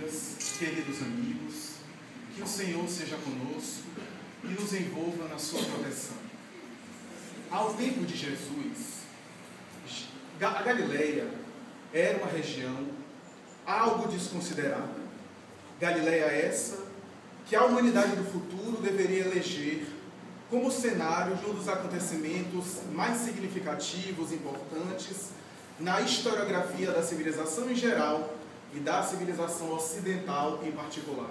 dias, queridos amigos, que o Senhor seja conosco e nos envolva na sua proteção. Ao tempo de Jesus, a Galileia era uma região algo desconsiderada. Galileia essa que a humanidade do futuro deveria eleger como cenário de um dos acontecimentos mais significativos, importantes, na historiografia da civilização em geral e da civilização ocidental em particular.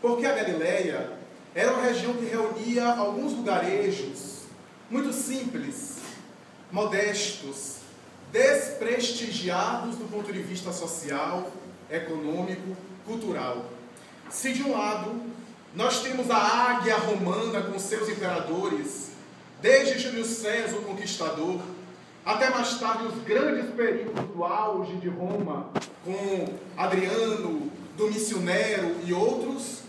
Porque a Galileia era uma região que reunia alguns lugarejos muito simples, modestos, desprestigiados do ponto de vista social, econômico, cultural. Se de um lado nós temos a águia romana com seus imperadores, desde Júlio César o Conquistador, até mais tarde os grandes períodos do auge de Roma, com Adriano, Domício Nero e outros.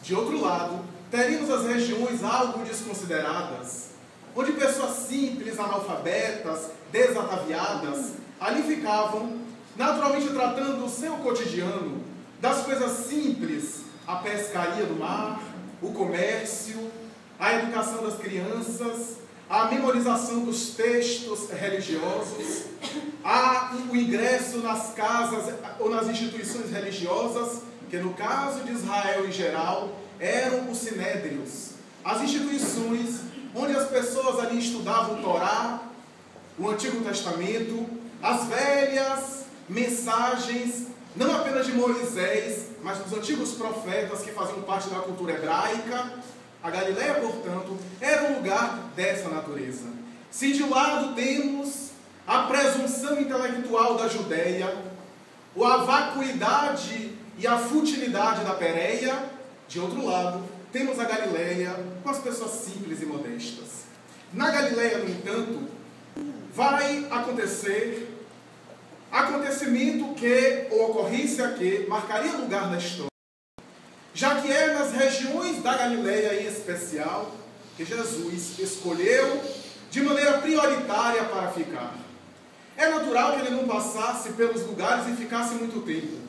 De outro lado, teríamos as regiões algo desconsideradas, onde pessoas simples, analfabetas, desataviadas, ali ficavam, naturalmente tratando do seu cotidiano, das coisas simples, a pescaria do mar, o comércio, a educação das crianças, a memorização dos textos religiosos, o ingresso nas casas ou nas instituições religiosas, que no caso de Israel em geral, eram os sinédrios, as instituições onde as pessoas ali estudavam o Torá, o Antigo Testamento, as velhas mensagens, não apenas de Moisés, mas dos antigos profetas que faziam parte da cultura hebraica. A Galileia, portanto, era um lugar dessa natureza. Se de um lado temos a presunção intelectual da Judéia, a vacuidade e a futilidade da Pérea, de outro lado, temos a Galileia com as pessoas simples e modestas. Na Galileia, no entanto, vai acontecer acontecimento ou ocorrência que marcaria lugar na história, já que é nas regiões da Galileia em especial que Jesus escolheu de maneira prioritária para ficar. É natural que ele não passasse pelos lugares e ficasse muito tempo.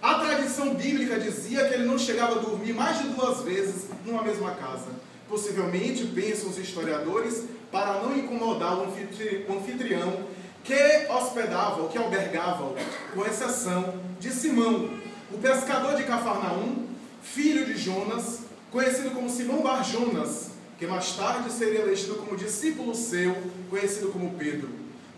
A tradição bíblica dizia que ele não chegava a dormir mais de 2 vezes numa mesma casa. Possivelmente, pensam os historiadores, para não incomodar o anfitrião que hospedava, que albergava, com exceção de Simão, o pescador de Cafarnaum, filho de Jonas, conhecido como Simão Bar-Jonas, que mais tarde seria elegido como discípulo seu, conhecido como Pedro.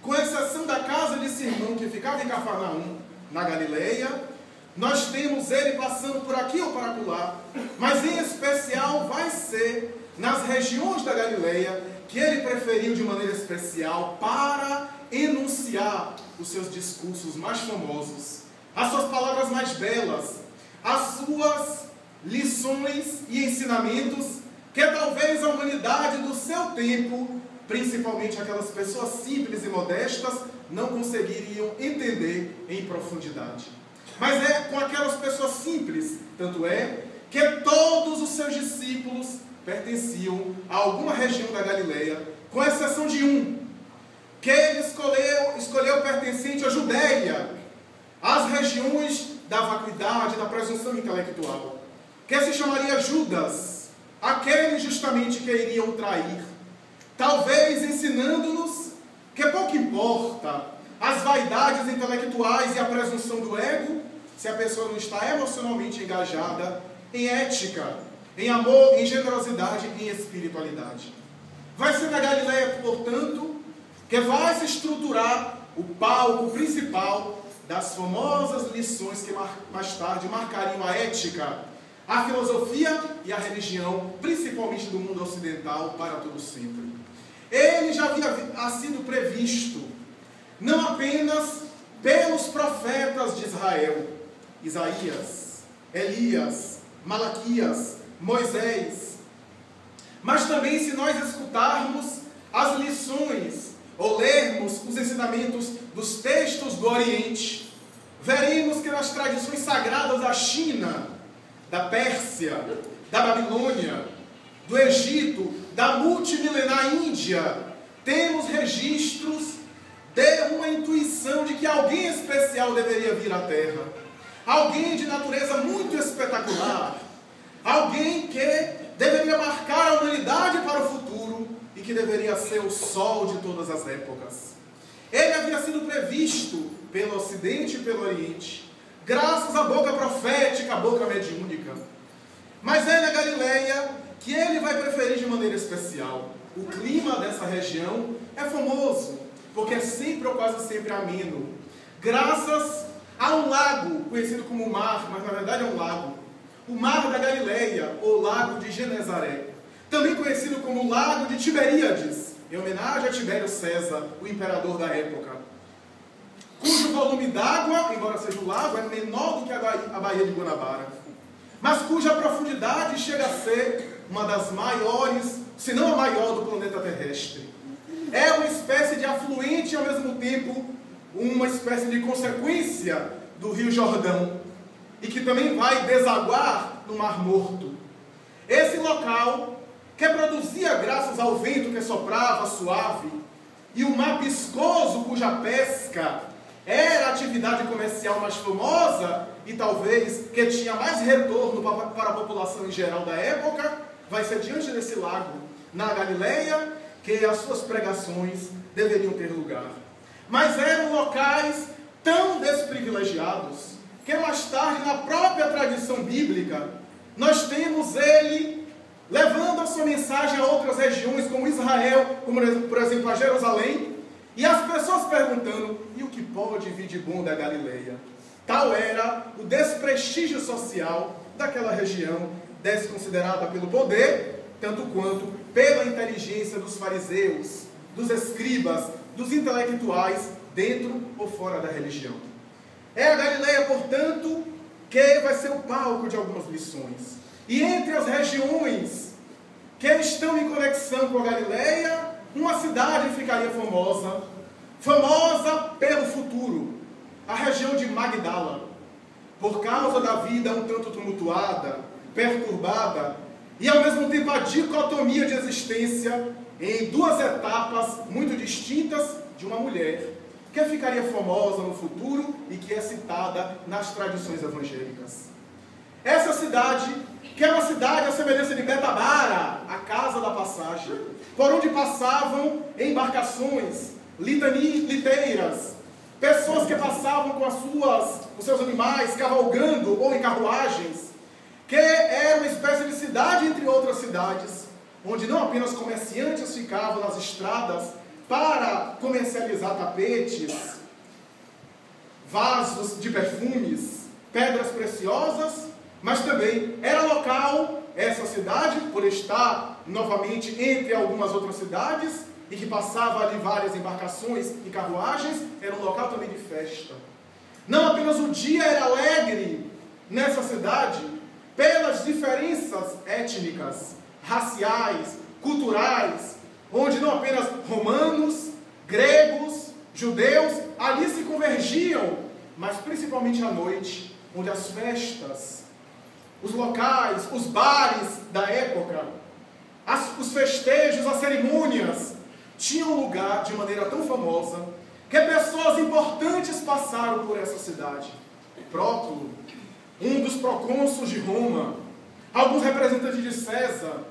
Com exceção da casa de Simão, que ficava em Cafarnaum, na Galileia, nós temos ele passando por aqui ou por acolá, mas em especial vai ser nas regiões da Galileia que ele preferiu de maneira especial para enunciar os seus discursos mais famosos, as suas palavras mais belas, as suas lições e ensinamentos que talvez a humanidade do seu tempo, principalmente aquelas pessoas simples e modestas, não conseguiriam entender em profundidade. Mas é com aquelas pessoas simples, tanto é que todos os seus discípulos pertenciam a alguma região da Galileia, com exceção de um, que ele escolheu pertencente à Judéia, às regiões da vacuidade, da presunção intelectual, que se chamaria Judas, aquele justamente que iriam trair, talvez ensinando-nos que pouco importa as vaidades intelectuais e a presunção do ego, se a pessoa não está emocionalmente engajada em ética, em amor, em generosidade e em espiritualidade. Vai ser na Galileia, portanto, que vai se estruturar o palco principal das famosas lições que mais tarde marcariam a ética, a filosofia e a religião, principalmente do mundo ocidental, para todo sempre. Ele já havia sido previsto, não apenas pelos profetas de Israel, Isaías, Elias, Malaquias, Moisés, mas também se nós escutarmos as lições ou lermos os ensinamentos dos textos do Oriente, veremos que nas tradições sagradas da China, da Pérsia, da Babilônia, do Egito, da multimilenar Índia, temos registros de uma intuição de que alguém especial deveria vir à Terra. alguém de natureza muito espetacular, alguém que deveria marcar a humanidade para o futuro e que deveria ser o sol de todas as épocas. Ele havia sido previsto pelo Ocidente e pelo Oriente, graças à boca profética, à boca mediúnica. Mas é na Galileia que ele vai preferir de maneira especial. O clima dessa região é famoso, porque é sempre ou quase sempre ameno, graças a um lago conhecido como mar, mas na verdade é um lago. O Mar da Galileia, ou Lago de Genezaré, também conhecido como Lago de Tiberíades, em homenagem a Tibério César, o imperador da época, cujo volume d'água, embora seja um lago, é menor do que a Baía de Guanabara, mas cuja profundidade chega a ser uma das maiores, se não a maior do planeta terrestre. É uma espécie de afluente e ao mesmo tempo uma espécie de consequência do Rio Jordão, e que também vai desaguar no Mar Morto. Esse local, que produzia graças ao vento que soprava suave, e o mar viscoso cuja pesca era a atividade comercial mais famosa, e talvez que tinha mais retorno para a população em geral da época, vai ser diante desse lago, na Galileia, que as suas pregações deveriam ter lugar. Mas eram locais tão desprivilegiados, que mais tarde, na própria tradição bíblica, nós temos ele levando a sua mensagem a outras regiões, como Israel, como por exemplo a Jerusalém, e as pessoas perguntando, e o que pode vir de bom da Galileia? Tal era o desprestígio social daquela região, desconsiderada pelo poder, tanto quanto pela inteligência dos fariseus, dos escribas, dos intelectuais, dentro ou fora da religião. É a Galileia, portanto, que vai ser o palco de algumas lições. E entre as regiões que estão em conexão com a Galileia, uma cidade ficaria famosa pelo futuro, a região de Magdala, por causa da vida um tanto tumultuada, perturbada, e ao mesmo tempo a dicotomia de existência em duas etapas muito distintas de uma mulher, que ficaria famosa no futuro e que é citada nas tradições evangélicas. Essa cidade, que é uma cidade à semelhança de Betabara, a casa da passagem, por onde passavam embarcações, liteiras, pessoas que passavam com os seus animais, cavalgando ou em carruagens, que era uma espécie de cidade entre outras cidades, onde não apenas comerciantes ficavam nas estradas para comercializar tapetes, vasos de perfumes, pedras preciosas, mas também era local, essa cidade, por estar novamente entre algumas outras cidades, e que passava ali várias embarcações e carruagens, era um local também de festa. Não apenas o dia era alegre nessa cidade, pelas diferenças étnicas, raciais, culturais, onde não apenas romanos, gregos, judeus, ali se convergiam, mas principalmente à noite, onde as festas, os locais, os bares da época, os festejos, as cerimônias, tinham lugar de maneira tão famosa, que pessoas importantes passaram por essa cidade. Próculo, um dos procônsulos de Roma, alguns representantes de César,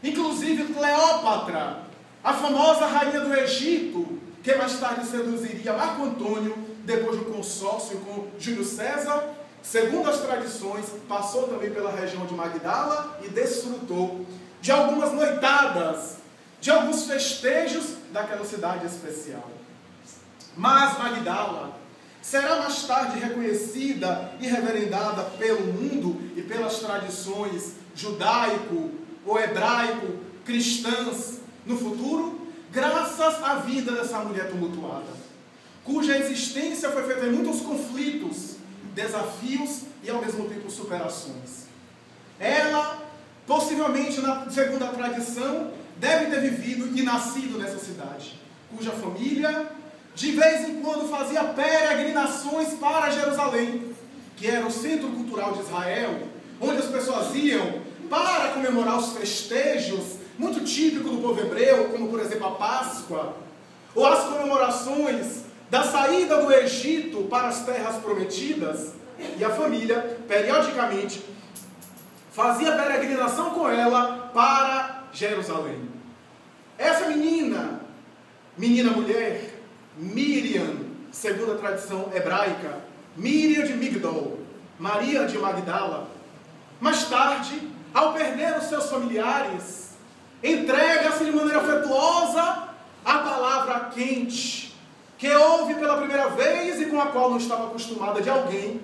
inclusive Cleópatra, a famosa rainha do Egito, que mais tarde seduziria Marco Antônio, depois do consórcio com Júlio César, segundo as tradições, passou também pela região de Magdala e desfrutou de algumas noitadas, de alguns festejos daquela cidade especial. Mas Magdala será mais tarde reconhecida e reverendada pelo mundo e pelas tradições judaico ou hebraico, cristãs, no futuro, graças à vida dessa mulher tumultuada, cuja existência foi feita em muitos conflitos, desafios e ao mesmo tempo superações. Ela, possivelmente, segundo a tradição, deve ter vivido e nascido nessa cidade, cuja família, de vez em quando, fazia peregrinações para Jerusalém, que era o centro cultural de Israel, onde as pessoas iam para comemorar os festejos muito típicos do povo hebreu, como por exemplo a Páscoa, ou as comemorações da saída do Egito para as terras prometidas, E a família, periodicamente, fazia peregrinação com ela para Jerusalém. Essa menina mulher, Miriam, segundo a tradição hebraica, Miriam de Migdol, Maria de Magdala, mais tarde, ao perder os seus familiares, entrega-se de maneira afetuosa à palavra quente, que ouve pela primeira vez e com a qual não estava acostumada de alguém,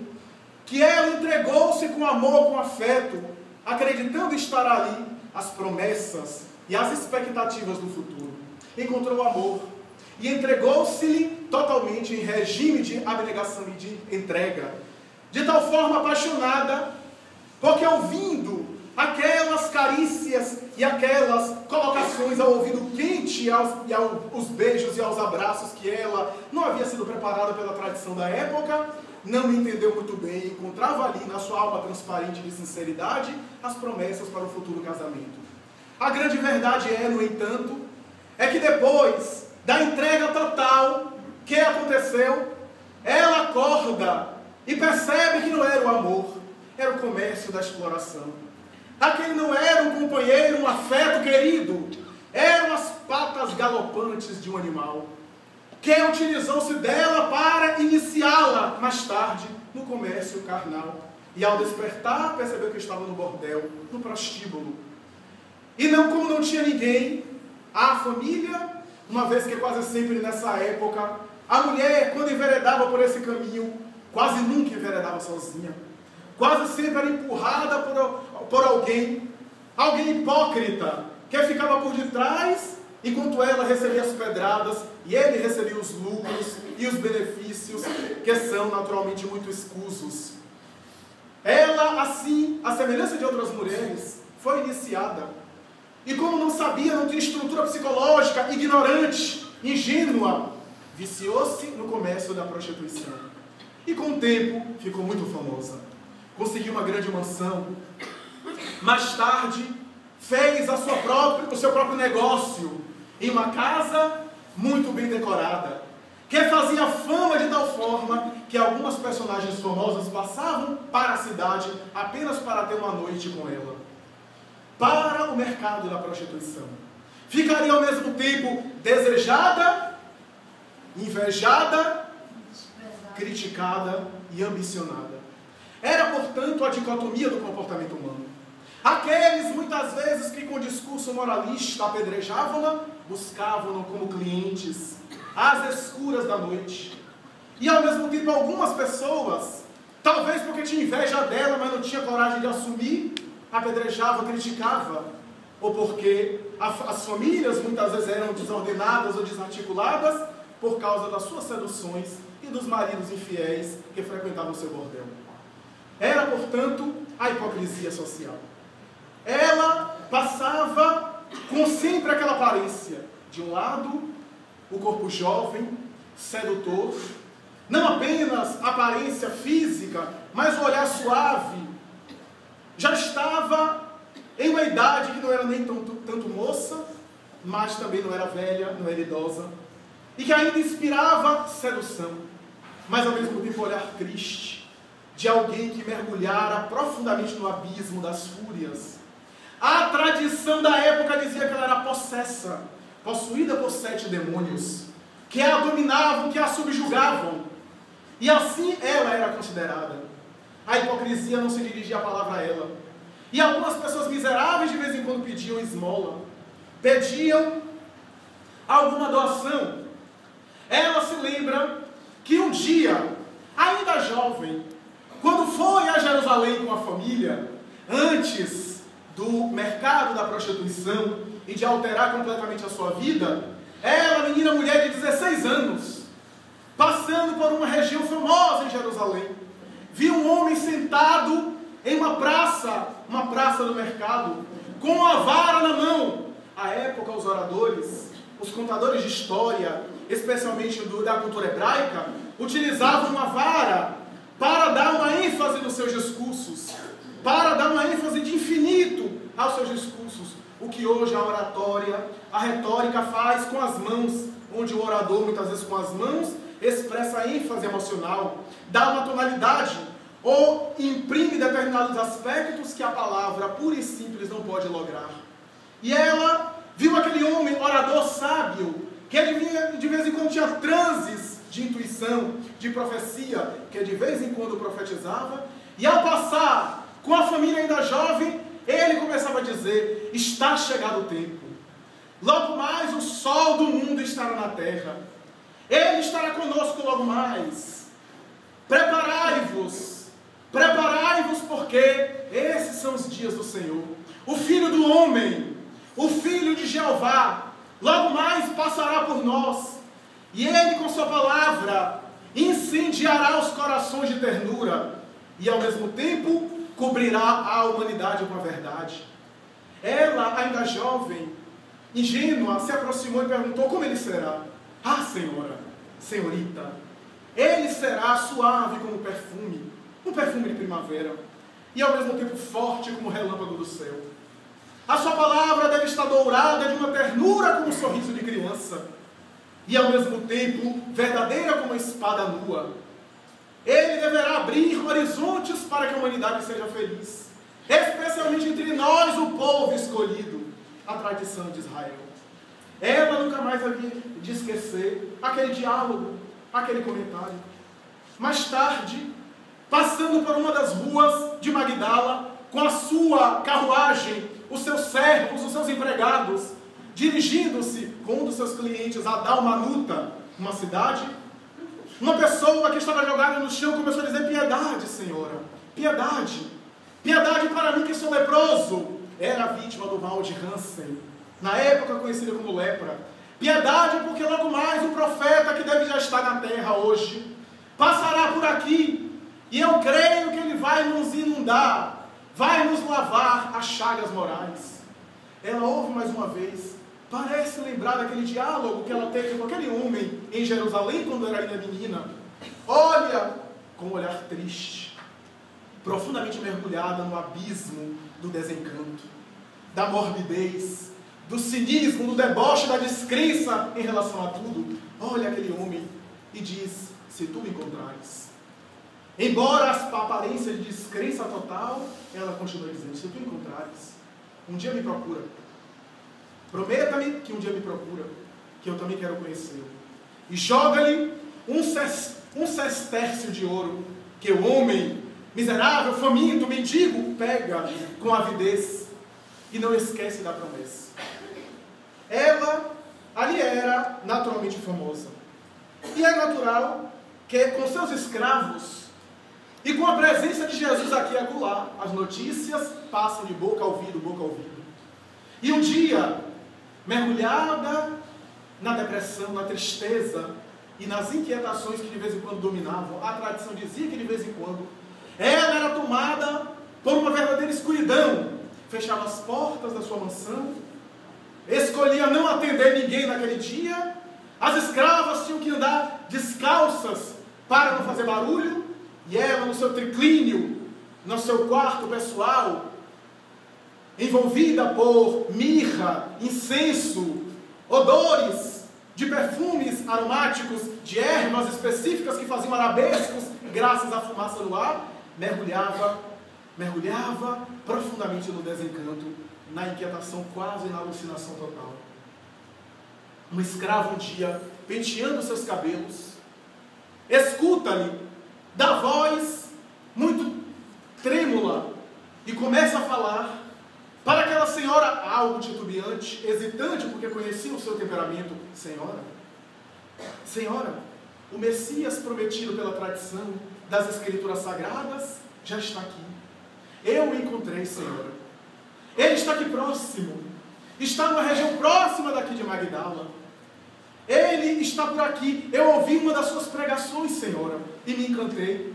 que ela entregou-se com amor, com afeto, acreditando estar ali as promessas e as expectativas do futuro. Encontrou amor e entregou-se-lhe totalmente em regime de abnegação e de entrega, de tal forma apaixonada, porque ouvindo aquelas carícias e aquelas colocações ao ouvido quente e aos beijos e aos abraços que ela não havia sido preparada pela tradição da época, não entendeu muito bem, encontrava ali na sua alma transparente de sinceridade as promessas para o futuro casamento. A grande verdade é, no entanto, é que depois da entrega total que aconteceu, ela acorda e percebe que não era o amor, era o comércio da exploração. Aquele não era um companheiro, um afeto querido, eram as patas galopantes de um animal, que utilizou-se dela para iniciá-la mais tarde no comércio carnal. E ao despertar, percebeu que estava no bordel, no prostíbulo. E não, como não tinha ninguém, a família, uma vez que quase sempre nessa época, a mulher, quando enveredava por esse caminho, quase nunca enveredava sozinha. Quase sempre era empurrada por alguém hipócrita, que ficava por detrás, enquanto ela recebia as pedradas, e ele recebia os lucros e os benefícios, que são naturalmente muito escusos. Ela, assim, à semelhança de outras mulheres, foi iniciada. E como não sabia, não tinha estrutura psicológica, ignorante, ingênua, viciou-se no comércio da prostituição. E com o tempo, ficou muito famosa. Conseguiu uma grande mansão. Mais tarde, fez o seu próprio negócio em uma casa muito bem decorada, que fazia fama de tal forma que algumas personagens famosas passavam para a cidade apenas para ter uma noite com ela. Para o mercado da prostituição. Ficaria ao mesmo tempo desejada, invejada, criticada e ambicionada. Era, portanto, a dicotomia do comportamento humano. Aqueles, muitas vezes, que com discurso moralista apedrejavam-na, buscavam-na como clientes, às escuras da noite. E, ao mesmo tempo, algumas pessoas, talvez porque tinha inveja dela, mas não tinha coragem de assumir, apedrejava, criticava, ou porque as famílias muitas vezes eram desordenadas ou desarticuladas por causa das suas seduções e dos maridos infiéis que frequentavam o seu bordel. Era, portanto, a hipocrisia social. Ela passava com sempre aquela aparência. De um lado, o corpo jovem, sedutor, não apenas aparência física, mas o olhar suave. Já estava em uma idade que não era nem tanto moça, mas também não era velha, não era idosa, e que ainda inspirava sedução, mas ao mesmo tempo olhar triste, de alguém que mergulhara profundamente no abismo das fúrias. A tradição da época dizia que ela era possessa, possuída por 7 demônios, que a dominavam, que a subjugavam, e assim ela era considerada. A hipocrisia não se dirigia a palavra a ela. E algumas pessoas miseráveis de vez em quando pediam esmola, pediam alguma doação. Ela se lembra que um dia, ainda jovem, quando foi a Jerusalém com a família, antes do mercado da prostituição e de alterar completamente a sua vida, ela, menina mulher de 16 anos, passando por uma região famosa em Jerusalém, viu um homem sentado em uma praça do mercado, com uma vara na mão. À época, os oradores, os contadores de história, especialmente da cultura hebraica, utilizavam uma vara para dar uma ênfase nos seus discursos, para dar uma ênfase de infinito aos seus discursos, o que hoje a oratória, a retórica faz com as mãos, onde o orador, muitas vezes com as mãos, expressa a ênfase emocional, dá uma tonalidade, ou imprime determinados aspectos que a palavra pura e simples não pode lograr. E ela viu aquele homem, orador sábio, que de vez em quando tinha transes de intuição, de profecia, que de vez em quando profetizava, e ao passar com a família ainda jovem, ele começava a dizer: está chegado o tempo, logo mais o sol do mundo estará na terra, ele estará conosco logo mais, preparai-vos, porque esses são os dias do Senhor. O Filho do Homem, o Filho de Jeová, logo mais passará por nós, e ele com sua palavra incendiará os corações de ternura, e ao mesmo tempo cobrirá a humanidade com a verdade. Ela, ainda jovem, ingênua, se aproximou e perguntou: como ele será? Ah, senhora, senhorita, ele será suave como perfume, um perfume de primavera, e ao mesmo tempo forte como o relâmpago do céu. A sua palavra deve estar dourada de uma ternura como um sorriso de criança, e ao mesmo tempo verdadeira como uma espada nua. Ele deverá abrir horizontes para que a humanidade seja feliz, especialmente entre nós, o povo escolhido, a tradição de Israel. Ela nunca mais havia de esquecer aquele diálogo, aquele comentário. Mais tarde, passando por uma das ruas de Magdala, com a sua carruagem, os seus servos, os seus empregados, dirigindo-se com um dos seus clientes a Dalmanuta, uma cidade, uma pessoa que estava jogada no chão começou a dizer: piedade, senhora, piedade, piedade para mim que sou leproso. Era a vítima do mal de Hansen, na época conhecida como lepra. Piedade porque logo mais o profeta que deve já estar na terra hoje passará por aqui, e eu creio que ele vai nos inundar, vai nos lavar as chagas morais. Ela ouve mais uma vez, parece lembrar daquele diálogo que ela teve com aquele homem em Jerusalém quando era ainda menina. Olha com um olhar triste, profundamente mergulhada no abismo do desencanto, da morbidez, do cinismo, do deboche, da descrença em relação a tudo. Olha aquele homem e diz: se tu me encontrares. Embora a aparência de descrença total, ela continua dizendo: se tu me encontrares, um dia me procura. Prometa-me que um dia me procura, que eu também quero conhecê-lo. E joga-lhe um sestércio de ouro, que o homem miserável, faminto, mendigo, pega com avidez e não esquece da promessa. Ela ali era naturalmente famosa. E é natural que com seus escravos e com a presença de Jesus aqui e acolá, as notícias passam de boca a ouvido, boca a ouvido. E um dia, mergulhada na depressão, na tristeza e nas inquietações que de vez em quando dominavam, a tradição dizia que de vez em quando ela era tomada por uma verdadeira escuridão, fechava as portas da sua mansão, escolhia não atender ninguém naquele dia, as escravas tinham que andar descalças para não fazer barulho, e ela no seu triclínio, no seu quarto pessoal, envolvida por mirra, incenso, odores de perfumes aromáticos, de ervas específicas que faziam arabescos graças à fumaça do ar, mergulhava profundamente no desencanto, na inquietação, quase na alucinação total. Uma escrava um dia, penteando seus cabelos, escuta-lhe da voz muito trêmula e começa a falar para aquela senhora, algo titubeante, hesitante, porque conhecia o seu temperamento: Senhora, o Messias prometido pela tradição das Escrituras Sagradas já está aqui. Eu o encontrei, Senhora. Ele está aqui próximo. Está numa região próxima daqui de Magdala. Ele está por aqui. Eu ouvi uma das suas pregações, Senhora, e me encantei.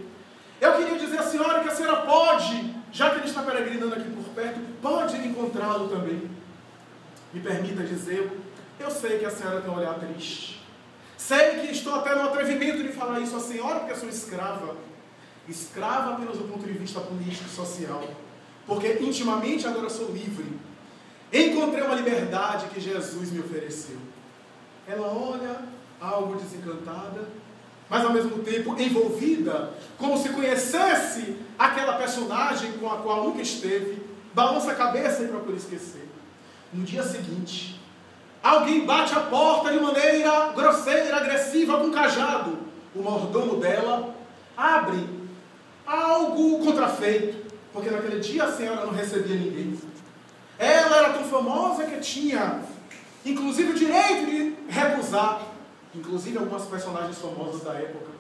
Eu queria dizer à senhora que a senhora pode, já que ele está peregrinando aqui por perto, pode encontrá-lo também. Me permita dizê-lo, eu sei que a senhora tem um olhar triste. Sei que estou até no atrevimento de falar isso à senhora, porque eu sou escrava. Escrava apenas do ponto de vista político e social. Porque intimamente agora sou livre. Encontrei uma liberdade que Jesus me ofereceu. Ela olha, algo desencantada, mas ao mesmo tempo envolvida, como se conhecesse aquela personagem com a qual nunca esteve, balança a cabeça e procura esquecer. No dia seguinte, alguém bate a porta de maneira grosseira, agressiva, com um cajado. O mordomo dela abre, algo contrafeito, porque naquele dia a senhora não recebia ninguém. Ela era tão famosa que tinha, inclusive, o direito de recusar, inclusive algumas personagens famosas da época.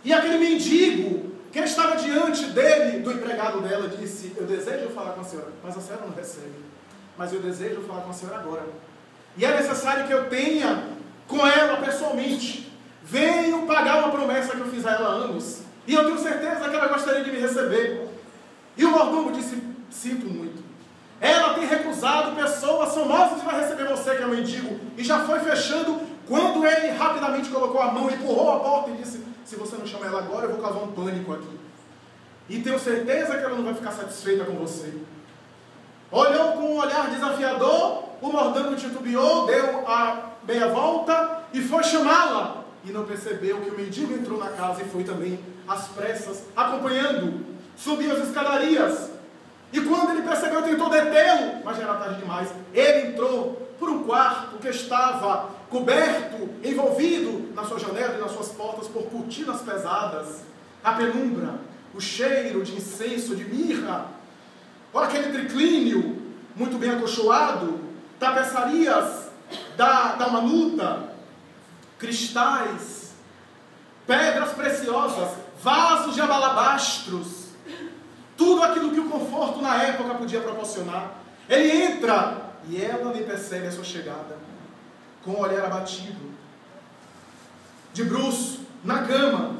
E aquele mendigo que estava diante dele, do empregado dela, disse: eu desejo falar com a senhora, mas a senhora não recebe. Mas eu desejo falar com a senhora agora. E é necessário que eu tenha com ela pessoalmente. Venho pagar uma promessa que eu fiz a ela há anos. E eu tenho certeza que ela gostaria de me receber. E o mordomo disse: sinto muito. Ela tem recusado pessoas famosas e vai receber você, que é um mendigo. E já foi fechando, quando ele rapidamente colocou a mão, empurrou a porta e disse: se você não chama ela agora, eu vou causar um pânico aqui. E tenho certeza que ela não vai ficar satisfeita com você. Olhou com um olhar desafiador, o mordomo titubeou, deu a meia volta e foi chamá-la. E não percebeu que o mendigo entrou na casa e foi também às pressas, acompanhando. Subiu as escadarias. E quando ele percebeu, tentou detê-lo, mas já era tarde demais. Ele entrou por um quarto que estava coberto, envolvido na sua janela e nas suas portas por cortinas pesadas. A penumbra, o cheiro de incenso, de mirra, ou aquele triclínio muito bem acolchoado, tapeçarias da manuta, cristais, pedras preciosas, vasos de alabastros, tudo aquilo que o conforto na época podia proporcionar. Ele entra e ela nem percebe a sua chegada, com o olhar abatido, de bruço, na cama.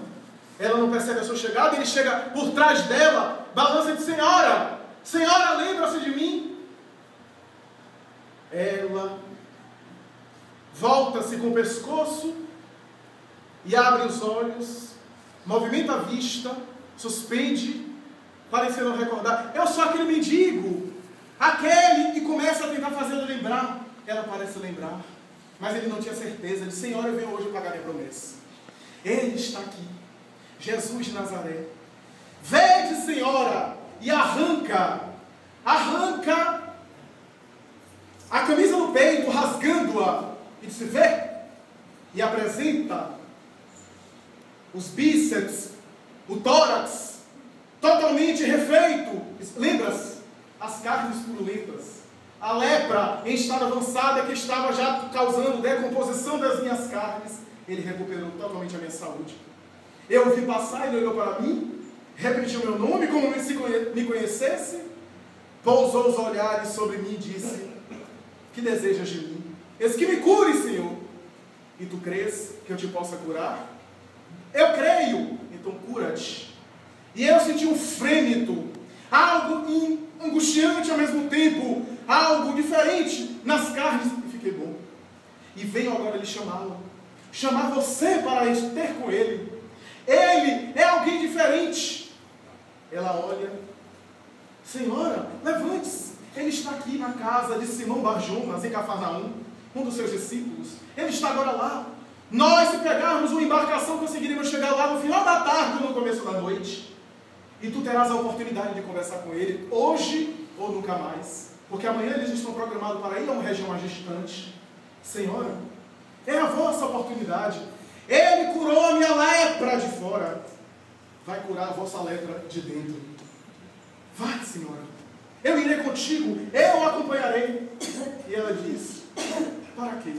Ela não percebe a sua chegada, ele chega por trás dela, balança e diz: senhora, senhora, lembra-se de mim? Ela volta-se com o pescoço e abre os olhos, movimenta a vista, suspende, parecendo não recordar. Eu sou aquele mendigo, aquele, e começa a tentar fazê-lo lembrar. Ela parece lembrar, mas ele não tinha certeza. Ele disse: senhora, eu venho hoje pagar minha promessa. Ele está aqui, Jesus de Nazaré. Vede, senhora, e arranca a camisa no peito, rasgando-a, e disse: vê, e apresenta os bíceps, o tórax, totalmente refeito. Lembra-se? As carnes purulentas, a lepra em estado avançado que estava já causando decomposição das minhas carnes. Ele recuperou totalmente a minha saúde. Eu o vi passar, ele olhou para mim, repetiu meu nome como se me conhecesse, pousou os olhares sobre mim e disse: que desejas de mim? Eis que me cure, Senhor. E tu crês que eu te possa curar? Eu creio, então cura-te. E eu senti um frêmito, algo angustiante ao mesmo tempo, algo diferente nas carnes, e fiquei bom. E venho agora lhe chamá-lo, chamar você para ter com ele. Ele é alguém diferente. Ela olha: senhora, levante-se. Ele está aqui na casa de Simão Bar-Jonas, em Cafarnaum, um dos seus discípulos. Ele está agora lá. Nós, se pegarmos uma embarcação, conseguiremos chegar lá no final da tarde ou no começo da noite. E tu terás a oportunidade de conversar com ele, hoje ou nunca mais. Porque amanhã eles estão programados para ir a uma região mais distante. Senhora, é a vossa oportunidade. Ele curou a minha lepra de fora. Vai curar a vossa lepra de dentro. Vai, senhora. Eu irei contigo, eu o acompanharei. E ela diz: para quê?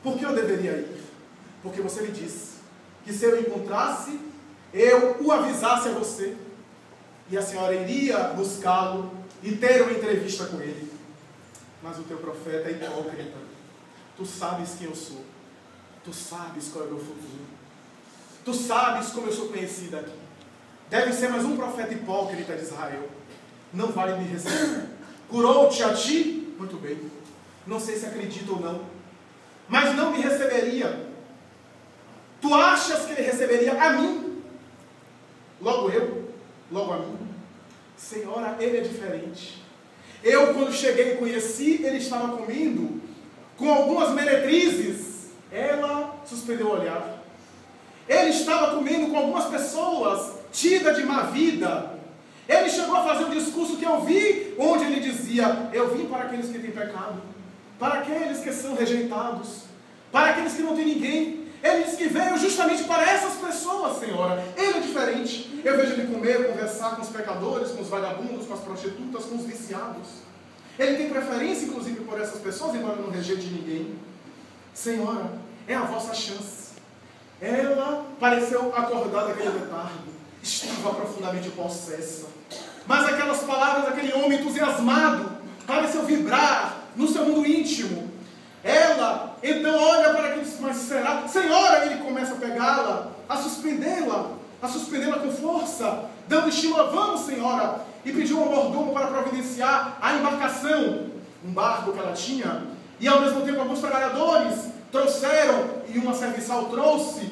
Por que eu deveria ir? Porque você me disse que se eu encontrasse, eu o avisasse a você. E a senhora iria buscá-lo e ter uma entrevista com ele. Mas o teu profeta é hipócrita. Tu sabes quem eu sou. Tu sabes qual é o meu futuro. Tu sabes como eu sou conhecida aqui. Deve ser mais um profeta hipócrita de Israel. Não vai me receber. Curou-te a ti? Muito bem. Não sei se acredita ou não, mas não me receberia. Tu achas que ele receberia a mim? Logo eu? Logo a mim? Senhora, ele é diferente. Eu, quando cheguei e conheci, ele estava comendo com algumas meretrizes. Ela suspendeu o olhar. Ele estava comendo com algumas pessoas tidas de má vida. Ele chegou a fazer um discurso que eu vi, onde ele dizia: eu vim para aqueles que têm pecado, para aqueles que são rejeitados, para aqueles que não têm ninguém. Ele disse que veio justamente para essas pessoas, Senhora. Ele é diferente. Eu vejo ele comer, conversar com os pecadores, com os vagabundos, com as prostitutas, com os viciados. Ele tem preferência, inclusive, por essas pessoas, embora não rejeite ninguém. Senhora, é a vossa chance. Ela pareceu acordar daquele letargo. Estava profundamente possessa. Mas aquelas palavras daquele homem entusiasmado pareceu vibrar no seu mundo íntimo. Ela, então, olha para aquele, mas será? Senhora, ele começa a pegá-la, a suspendê-la com força, dando estímulo: vamos, Senhora, e pediu ao mordomo para providenciar a embarcação, um barco que ela tinha, e ao mesmo tempo alguns trabalhadores trouxeram, e uma serviçal trouxe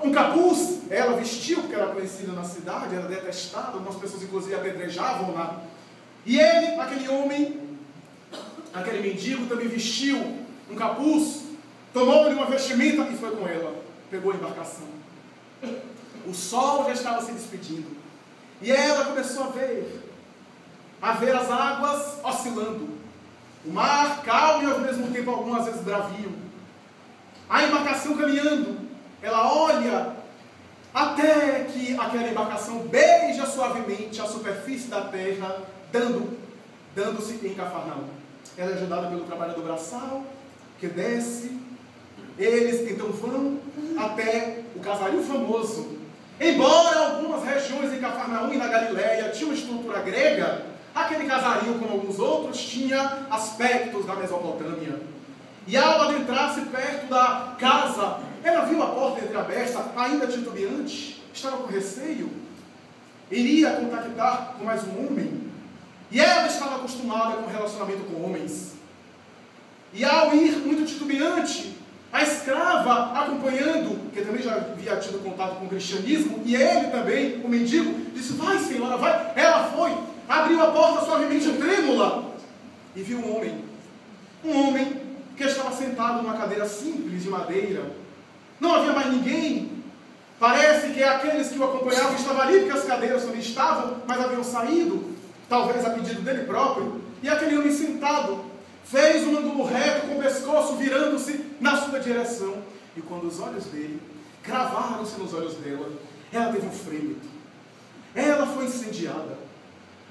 um capuz. Ela vestiu, porque era conhecida na cidade, era detestada, algumas pessoas inclusive apedrejavam-na. E ele, aquele homem, aquele mendigo, também vestiu um capuz, tomou-lhe uma vestimenta e foi com ela. Pegou a embarcação. O sol já estava se despedindo. E ela começou a ver as águas oscilando. O mar calmo e ao mesmo tempo algumas vezes bravio. A embarcação caminhando. Ela olha até que aquela embarcação beija suavemente a superfície da terra, dando-se em Cafarnaum. Ela é ajudada pelo trabalhador braçal, que desce. Eles então vão até o casario famoso. Embora algumas regiões em Cafarnaum e na Galileia tinham estrutura grega, aquele casario, como alguns outros, tinha aspectos da Mesopotâmia. E ao adentrar-se perto da casa, ela viu a porta entreaberta, ainda titubeante, estava com receio, iria contactar com mais um homem, e ela estava acostumada com relacionamento com homens. E ao ir muito titubeante, a escrava acompanhando, que também já havia tido contato com o cristianismo, e ele também, o mendigo, disse: vai, senhora, vai. Ela foi, abriu a porta suavemente trêmula, e viu um homem que estava sentado numa cadeira simples de madeira. Não havia mais ninguém. Parece que aqueles que o acompanhavam estavam ali, porque as cadeiras também estavam, mas haviam saído, talvez a pedido dele próprio. E aquele homem sentado fez um ângulo reto com o pescoço virando-se na sua direção. E quando os olhos dele cravaram-se nos olhos dela, ela teve um frêmito. Ela foi incendiada.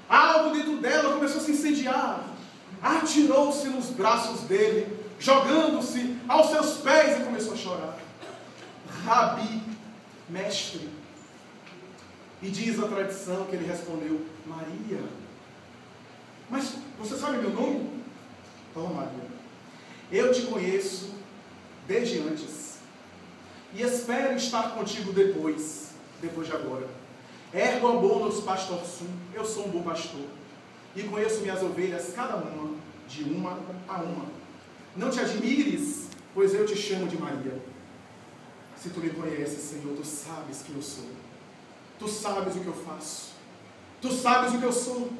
Algo dentro dela começou a se incendiar. Atirou-se nos braços dele, jogando-se aos seus pés e começou a chorar. Rabi, mestre. E diz a tradição que ele respondeu: Maria. Mas você sabe meu nome? Oh, Maria, eu te conheço desde antes e espero estar contigo depois de agora. Ergo abonos pastor sum, eu sou um bom pastor e conheço minhas ovelhas cada uma, de uma a uma. Não te admires, pois eu te chamo de Maria. Se tu me conheces, Senhor, tu sabes quem eu sou. Tu sabes o que eu faço. Tu sabes o que eu sou.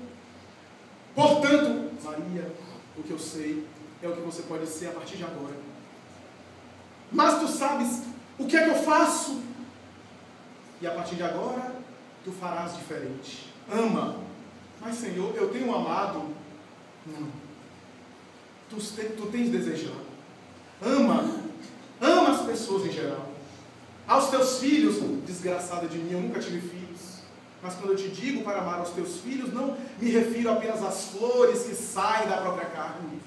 Portanto, Maria, o que eu sei é o que você pode ser a partir de agora. Mas tu sabes o que é que eu faço. E a partir de agora, tu farás diferente. Ama. Mas, Senhor, eu tenho amado. Não. Tu tens desejado. Ama. Ama as pessoas em geral. Aos teus filhos, desgraçada de mim, eu nunca tive filhos. Mas quando eu te digo para amar aos teus filhos, não me refiro apenas às flores que saem da própria carne.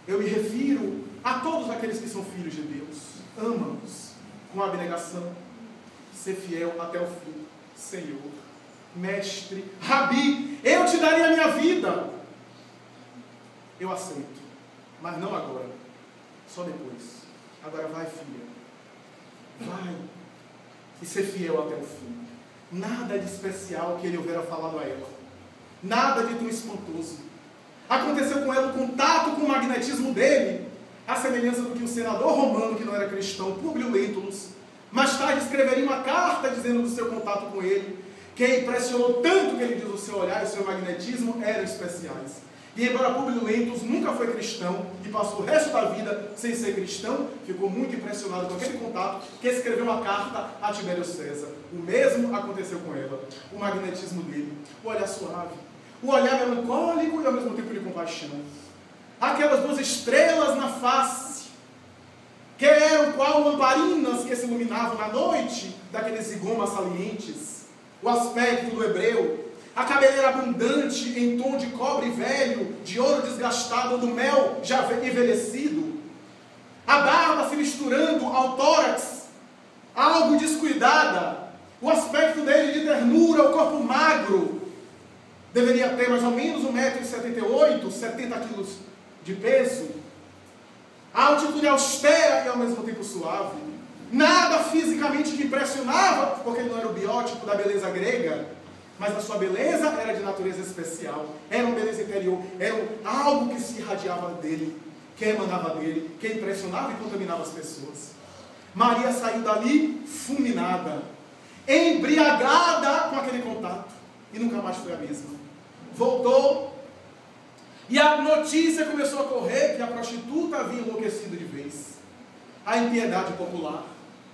Eu me refiro a todos aqueles que são filhos de Deus. Ama-os com abnegação. Ser fiel até o fim. Senhor, mestre, Rabi, eu te daria a minha vida. Eu aceito, mas não agora. Só depois. Agora vai, filha. Vai. E ser fiel até o fim. Nada de especial que ele houvera falado a ela. Nada de tão espantoso. Aconteceu com ela o contato com o magnetismo dele, a semelhança do que o senador romano, que não era cristão, Públio Lentulus, mais tarde escreveria uma carta dizendo do seu contato com ele, que impressionou tanto que ele diz: o seu olhar e o seu magnetismo eram especiais. E embora Públio Lentulus nunca foi cristão e passou o resto da vida sem ser cristão, ficou muito impressionado com aquele contato que escreveu uma carta a Tibério César. O mesmo aconteceu com ela. O magnetismo dele, o olhar suave, o olhar melancólico e ao mesmo tempo de compaixão. Aquelas duas estrelas na face, que eram qual lamparinas que se iluminavam na noite daqueles zigomas salientes. O aspecto do hebreu, a cabeleira abundante em tom de cobre velho, de ouro desgastado, do mel já envelhecido. A barba se misturando ao tórax, algo descuidada. O aspecto dele de ternura, o corpo magro. Deveria ter mais ou menos 1,78 m, 70 kg de peso. A altitude austera e ao mesmo tempo suave. Nada fisicamente que impressionava, porque ele não era o biótipo da beleza grega. Mas a sua beleza era de natureza especial, era uma beleza interior, era algo que se irradiava dele, que emanava dele, que impressionava e contaminava as pessoas. Maria saiu dali fulminada, embriagada com aquele contato, e nunca mais foi a mesma. Voltou, e a notícia começou a correr que a prostituta havia enlouquecido de vez. A impiedade popular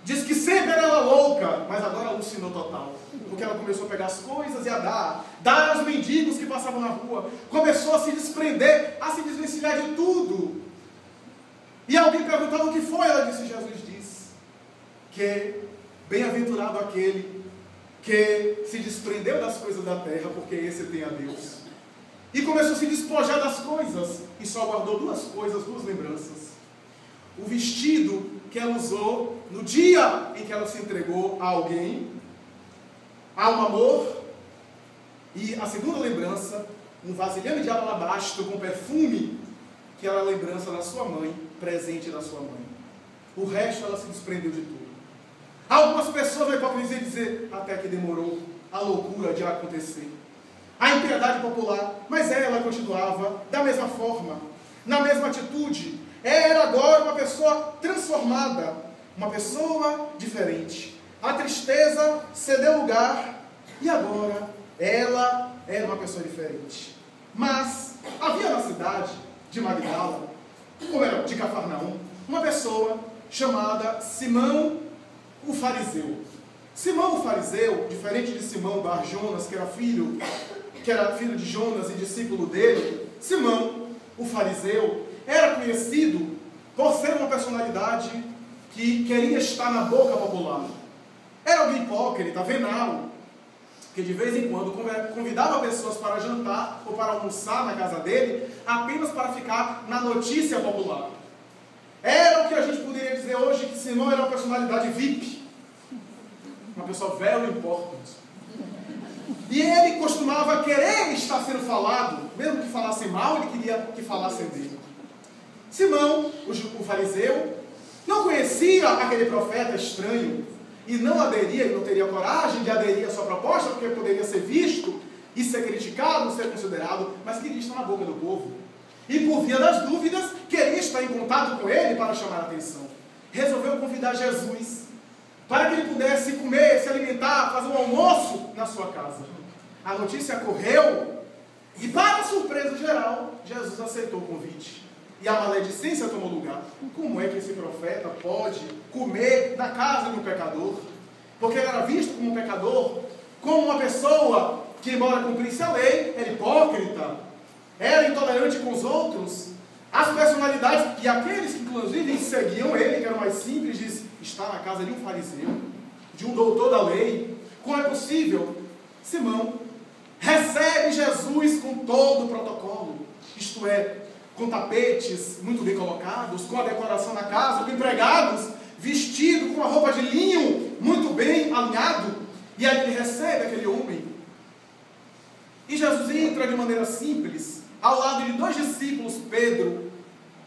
diz que sempre era ela louca, mas agora alucinou total. Porque ela começou a pegar as coisas e a dar aos mendigos que passavam na rua. Começou a se desprender, a se desvencilhar de tudo. E alguém perguntava o que foi, ela disse, Jesus disse, que bem-aventurado aquele que se desprendeu das coisas da terra, porque esse tem a Deus. E começou a se despojar das coisas, e só guardou duas coisas, duas lembranças. O vestido que ela usou no dia em que ela se entregou a alguém, a um amor, e a segunda lembrança, um vasilhame de alabastro com perfume, que era a lembrança da sua mãe, presente da sua mãe. O resto ela se desprendeu de tudo. Algumas pessoas na hipocrisia dizer, até que demorou a loucura de acontecer. A impiedade popular, mas ela continuava da mesma forma, na mesma atitude. Era agora uma pessoa transformada, uma pessoa diferente. A tristeza cedeu lugar e agora ela era uma pessoa diferente. Mas havia na cidade de Magdala, ou era de Cafarnaum, uma pessoa chamada Simão o fariseu. Simão o fariseu, diferente de Simão Bar Jonas, que era filho de Jonas e discípulo dele, Simão o fariseu era conhecido por ser uma personalidade que queria estar na boca popular. Era alguém hipócrita, venal, que de vez em quando convidava pessoas para jantar ou para almoçar na casa dele, apenas para ficar na notícia popular. Era o que a gente poderia dizer hoje que Simão era uma personalidade VIP, uma pessoa very important. E ele costumava querer estar sendo falado, mesmo que falassem mal, ele queria que falassem dele. Simão, o fariseu, não conhecia aquele profeta estranho e não aderia, e não teria coragem de aderir à sua proposta, porque poderia ser visto e ser criticado, ser considerado, mas queria estar na boca do povo. E por via das dúvidas, queria estar em contato com ele para chamar a atenção. Resolveu convidar Jesus para que ele pudesse comer, se alimentar, fazer um almoço na sua casa. A notícia correu e, para surpresa geral, Jesus aceitou o convite. E a maledicência tomou lugar. Como é que esse profeta pode comer na casa de um pecador? Porque ele era visto como um pecador, como uma pessoa que, embora cumprisse a lei, era hipócrita, era intolerante com os outros. As personalidades, e aqueles que inclusive seguiam ele, que eram mais simples, diz, está na casa de um fariseu, de um doutor da lei. Como é possível? Simão recebe Jesus com todo o protocolo, isto é, com tapetes muito bem colocados, com a decoração na casa, com empregados, vestido com uma roupa de linho muito bem alinhado, e aí ele recebe aquele homem. E Jesus entra de maneira simples, ao lado de dois discípulos, Pedro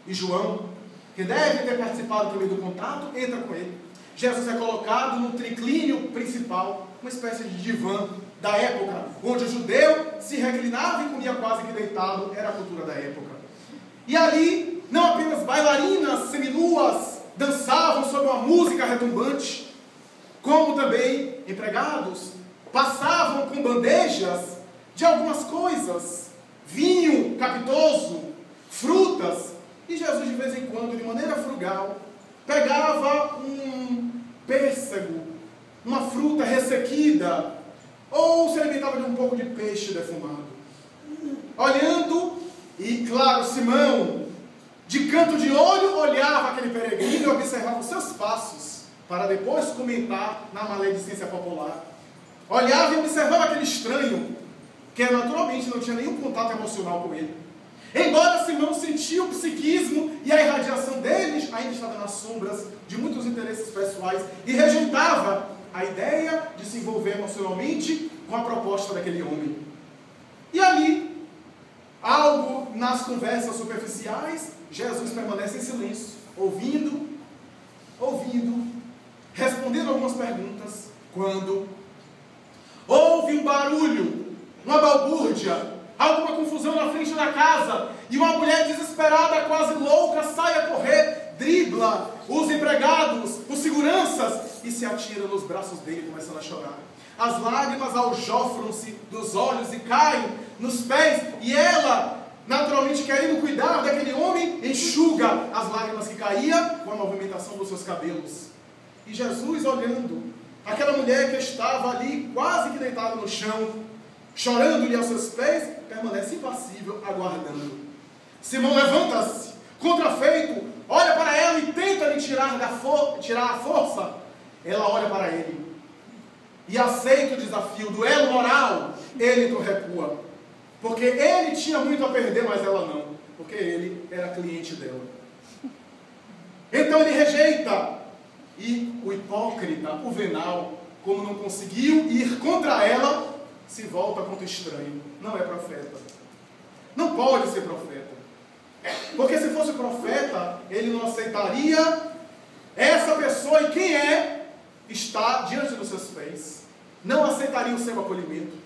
e João, que devem ter participado também do contato, entra com ele. Jesus é colocado no triclínio principal, uma espécie de divã da época, onde o judeu se reclinava e comia quase que deitado, era a cultura da época. E ali, não apenas bailarinas seminuas dançavam sob uma música retumbante, como também empregados passavam com bandejas de algumas coisas, vinho, capitoso, frutas. E Jesus, de vez em quando, de maneira frugal, pegava um pêssego, uma fruta ressequida, ou se alimentava de um pouco de peixe defumado. Olhando, e claro, Simão, de canto de olho, olhava aquele peregrino e observava os seus passos, para depois comentar na maledicência popular. Olhava e observava aquele estranho, que naturalmente não tinha nenhum contato emocional com ele. Embora Simão sentia o psiquismo e a irradiação deles, ainda estava nas sombras de muitos interesses pessoais e rejeitava a ideia de se envolver emocionalmente com a proposta daquele homem. E ali, algo nas conversas superficiais, Jesus permanece em silêncio, ouvindo, respondendo algumas perguntas, quando houve um barulho, uma balbúrdia, alguma confusão na frente da casa, e uma mulher desesperada, quase louca, sai a correr, dribla os empregados, os seguranças, e se atira nos braços dele, começando a chorar. As lágrimas aljofram-se dos olhos e caem nos pés, e ela, naturalmente querendo cuidar daquele homem, enxuga as lágrimas que caíam com a movimentação dos seus cabelos. E Jesus, olhando aquela mulher que estava ali, quase que deitada no chão, chorando-lhe aos seus pés, permanece impassível, aguardando. Simão levanta-se, contrafeito, olha para ela e tenta lhe tirar a força. Ela olha para ele e aceita o desafio, duelo moral. Ele então recua, porque ele tinha muito a perder, mas ela não, porque ele era cliente dela. Então ele rejeita, e o hipócrita, o venal, como não conseguiu ir contra ela, se volta contra o estranho. Não é profeta. Não pode ser profeta. Porque se fosse profeta, ele não aceitaria essa pessoa, e quem é, está diante dos seus pés. Não aceitaria o seu acolhimento.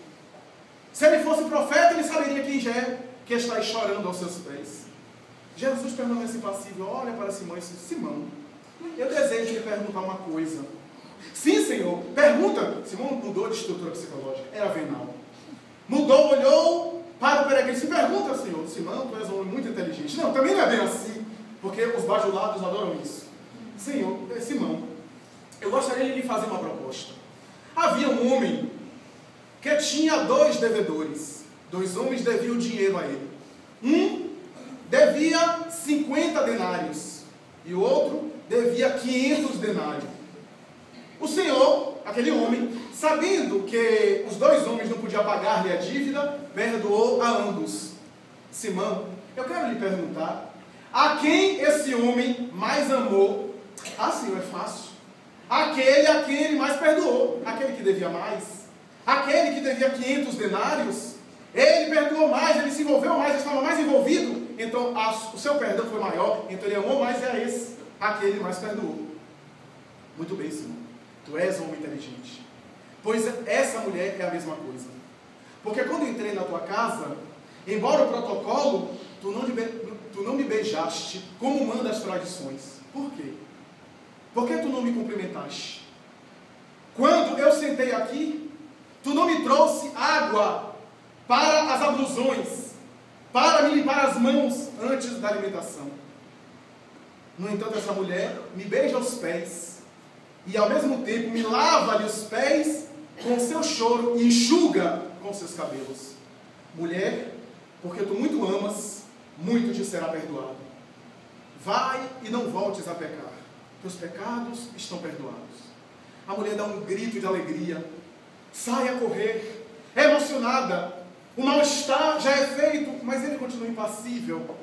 Se ele fosse profeta, ele saberia quem já é, que está aí chorando aos seus pés. Jesus permanece impassível, olha para Simão e diz: Simão, eu desejo lhe perguntar uma coisa. Sim, Senhor, pergunta. Simão mudou de estrutura psicológica, era venal. Mudou, olhou para o peregrino. Se pergunta, Senhor. Simão, tu és um homem muito inteligente. Não, também não é bem assim, porque os bajulados adoram isso. Senhor, Simão, eu gostaria de lhe fazer uma proposta. Havia um homem que tinha 2 devedores. 2 homens deviam dinheiro a ele. Um devia 50 denários e o outro devia 500 denários. O Senhor, aquele homem, sabendo que os 2 homens não podiam pagar-lhe a dívida, perdoou a ambos. Simão, eu quero lhe perguntar, a quem esse homem mais amou? Ah, Senhor, é fácil. Aquele a quem ele mais perdoou. Aquele que devia mais. Aquele que devia 500 denários, ele perdoou mais, ele se envolveu mais, ele estava mais envolvido, então o seu perdão foi maior, então ele amou mais a esse, aquele mais perdoou. Muito bem, Simão, tu és um homem inteligente. Pois essa mulher é a mesma coisa. Porque quando eu entrei na tua casa, embora o protocolo, tu não me beijaste como manda as tradições. Por quê? Por que tu não me cumprimentaste? Quando eu sentei aqui, tu não me trouxe água para as ablusões, para me limpar as mãos antes da alimentação. No entanto, essa mulher me beija os pés e ao mesmo tempo me lava-lhe os pés com seu choro e enxuga com seus cabelos. Mulher, porque tu muito amas, muito te será perdoado. Vai e não voltes a pecar. Teus pecados estão perdoados. A mulher dá um grito de alegria, sai a correr, emocionada. O mal-estar já é feito, mas ele continua impassível.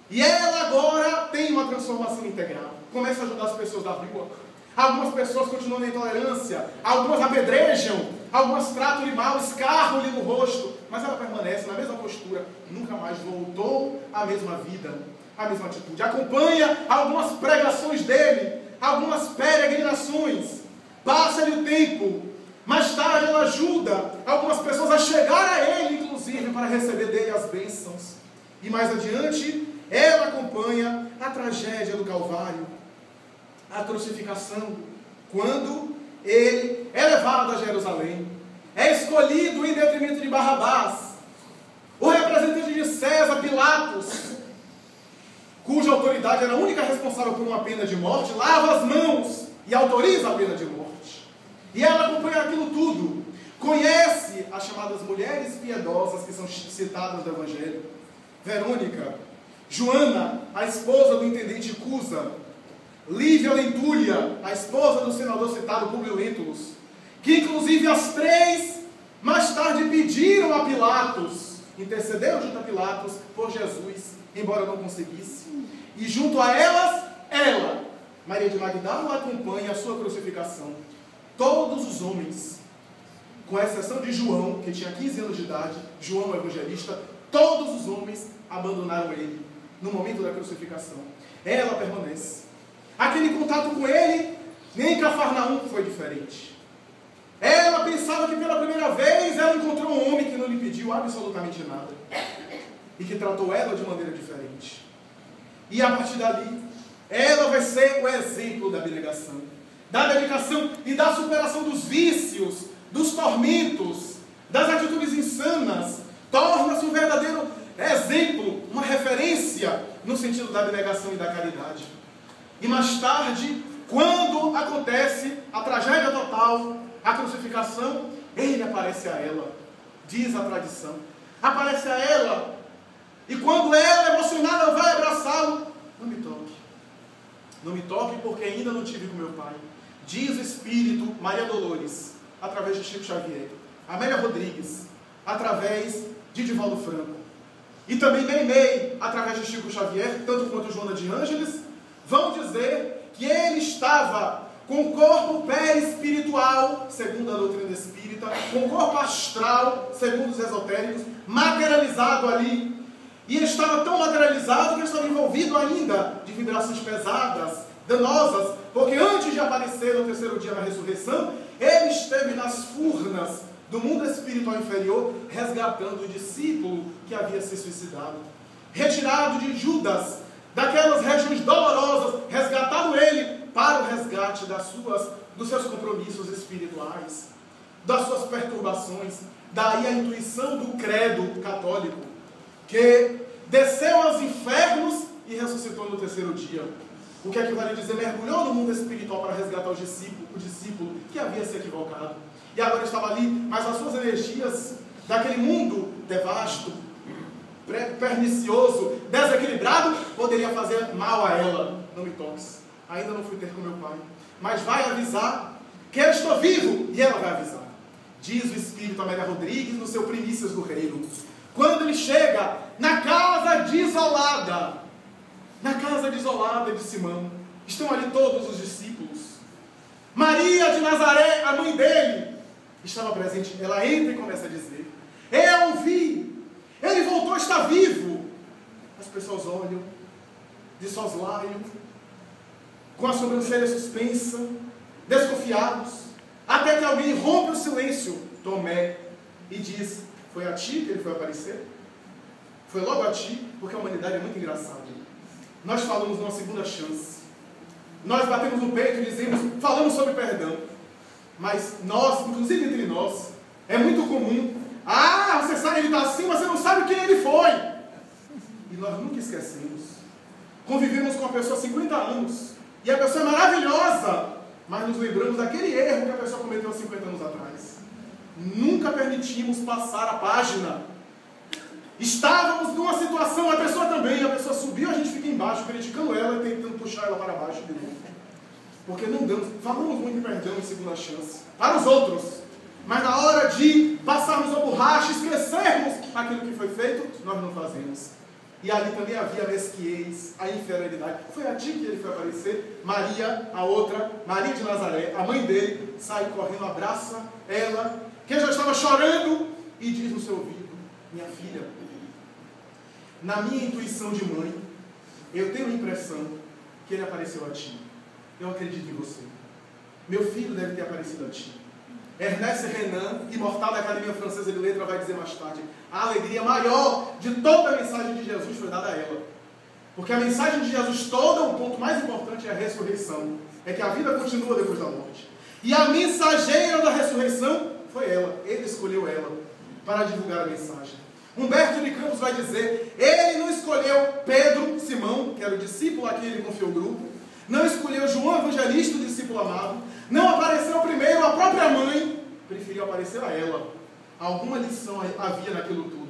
E ela agora tem uma transformação integral. Começa a ajudar as pessoas da rua. Algumas pessoas continuam na intolerância, algumas apedrejam, algumas tratam-lhe mal, escarram-lhe no rosto, mas ela permanece na mesma postura, nunca mais voltou à mesma vida, à mesma atitude. Acompanha algumas pregações dele, algumas peregrinações, passa-lhe o tempo, mais tarde ela ajuda algumas pessoas a chegar a ele, inclusive, para receber dele as bênçãos. E mais adiante, ela acompanha a tragédia do Calvário, a crucificação, quando ele é levado a Jerusalém, é escolhido em detrimento de Barrabás. O representante de César, Pilatos, cuja autoridade era a única responsável por uma pena de morte, lava as mãos e autoriza a pena de morte. E ela acompanha aquilo tudo. Conhece as chamadas mulheres piedosas que são citadas no Evangelho. Verônica, Joana, a esposa do intendente Cusa, Lívia Lentúlia, a esposa do senador citado Públio Lentulus, que inclusive as três mais tarde pediram a Pilatos, intercederam junto a Pilatos por Jesus, embora não conseguisse. E junto a elas, ela, Maria de Magdala, acompanha a sua crucificação. Todos os homens, com exceção de João, que tinha 15 anos de idade, João o evangelista, todos os homens abandonaram ele no momento da crucificação. Ela permanece. Aquele contato com ele, nem em Cafarnaum foi diferente. Ela pensava que pela primeira vez ela encontrou um homem que não lhe pediu absolutamente nada e que tratou ela de maneira diferente. E a partir dali, ela vai ser o exemplo da abnegação, da dedicação e da superação dos vícios, dos tormentos, das atitudes insanas. Torna-se um verdadeiro exemplo, uma referência no sentido da abnegação e da caridade. E mais tarde, quando acontece a tragédia total, a crucificação, ele aparece a ela, diz a tradição. Aparece a ela, e quando ela, emocionada, vai abraçá-lo, não me toque. Não me toque porque ainda não tive com meu pai. Diz o Espírito, Maria Dolores, através de Chico Xavier, Amélia Rodrigues, através de Divaldo Franco, e também Meimei, através de Chico Xavier, tanto quanto Joana de Ângeles, vão dizer que ele estava com o corpo perispiritual, segundo a doutrina espírita, com o corpo astral, segundo os esotéricos, materializado ali. E ele estava tão materializado que ele estava envolvido ainda de vibrações pesadas, danosas, porque antes de aparecer no terceiro dia na ressurreição, ele esteve nas furnas do mundo espiritual inferior, resgatando o discípulo que havia se suicidado. Retirado de Judas, daquelas regiões dolorosas, resgatado ele para o resgate dos seus compromissos espirituais, das suas perturbações. Daí a intuição do credo católico, que desceu aos infernos e ressuscitou no terceiro dia. O que equivale a dizer, mergulhou no mundo espiritual para resgatar o discípulo que havia se equivocado. E agora estava ali, mas as suas energias daquele mundo devasto, pernicioso, desequilibrado, poderia fazer mal a ela. Não me toques. Ainda não fui ter com meu pai. Mas vai avisar que eu estou vivo. E ela vai avisar. Diz o Espírito Amélia Rodrigues no seu Primícias do Reino. Quando ele chega na casa desolada de Simão, estão ali todos os discípulos. Maria de Nazaré, a mãe dele, estava presente. Ela entra e começa a dizer: eu vi, ele voltou, está vivo. As pessoas olham, de soslaio, com a sobrancelha suspensa, desconfiados, até que alguém rompe o silêncio, Tomé, e diz: foi a ti que ele foi aparecer? Foi logo a ti, porque a humanidade é muito engraçada. Nós falamos numa segunda chance. Nós batemos no peito e dizemos, falamos sobre perdão. Mas nós, inclusive entre nós, é muito comum. Ah, você sabe, ele está assim, mas você não sabe quem ele foi. E nós nunca esquecemos. Convivemos com uma pessoa há 50 anos. E a pessoa é maravilhosa. Mas nos lembramos daquele erro que a pessoa cometeu há 50 anos atrás. Nunca permitimos passar a página. Estávamos numa situação, a pessoa também, a pessoa subiu, a gente fica embaixo, criticando ela e tentando puxar ela para baixo de novo. Porque não damos, falamos muito em perdão em segunda chance, para os outros. Mas na hora de passarmos a borracha, esquecermos aquilo que foi feito, nós não fazemos. E ali também havia a mesquiez, a inferioridade. Foi a ti que ele foi aparecer. Maria, a outra, Maria de Nazaré, a mãe dele, sai correndo, abraça ela, que já estava chorando, e diz no seu ouvido: minha filha, na minha intuição de mãe, eu tenho a impressão que ele apareceu a ti. Eu acredito em você. Meu filho deve ter aparecido a ti. Ernest Renan, imortal da Academia Francesa de Letras, vai dizer mais tarde: a alegria maior de toda a mensagem de Jesus foi dada a ela. Porque a mensagem de Jesus toda, o ponto mais importante é a ressurreição. É que a vida continua depois da morte. E a mensageira da ressurreição foi ela. Ele escolheu ela para divulgar a mensagem. Humberto de Campos vai dizer, ele não escolheu Pedro, Simão, que era o discípulo a quem ele confiou o grupo, não escolheu João Evangelista, o discípulo amado, não apareceu primeiro a própria mãe, preferiu aparecer a ela. Alguma lição havia naquilo tudo.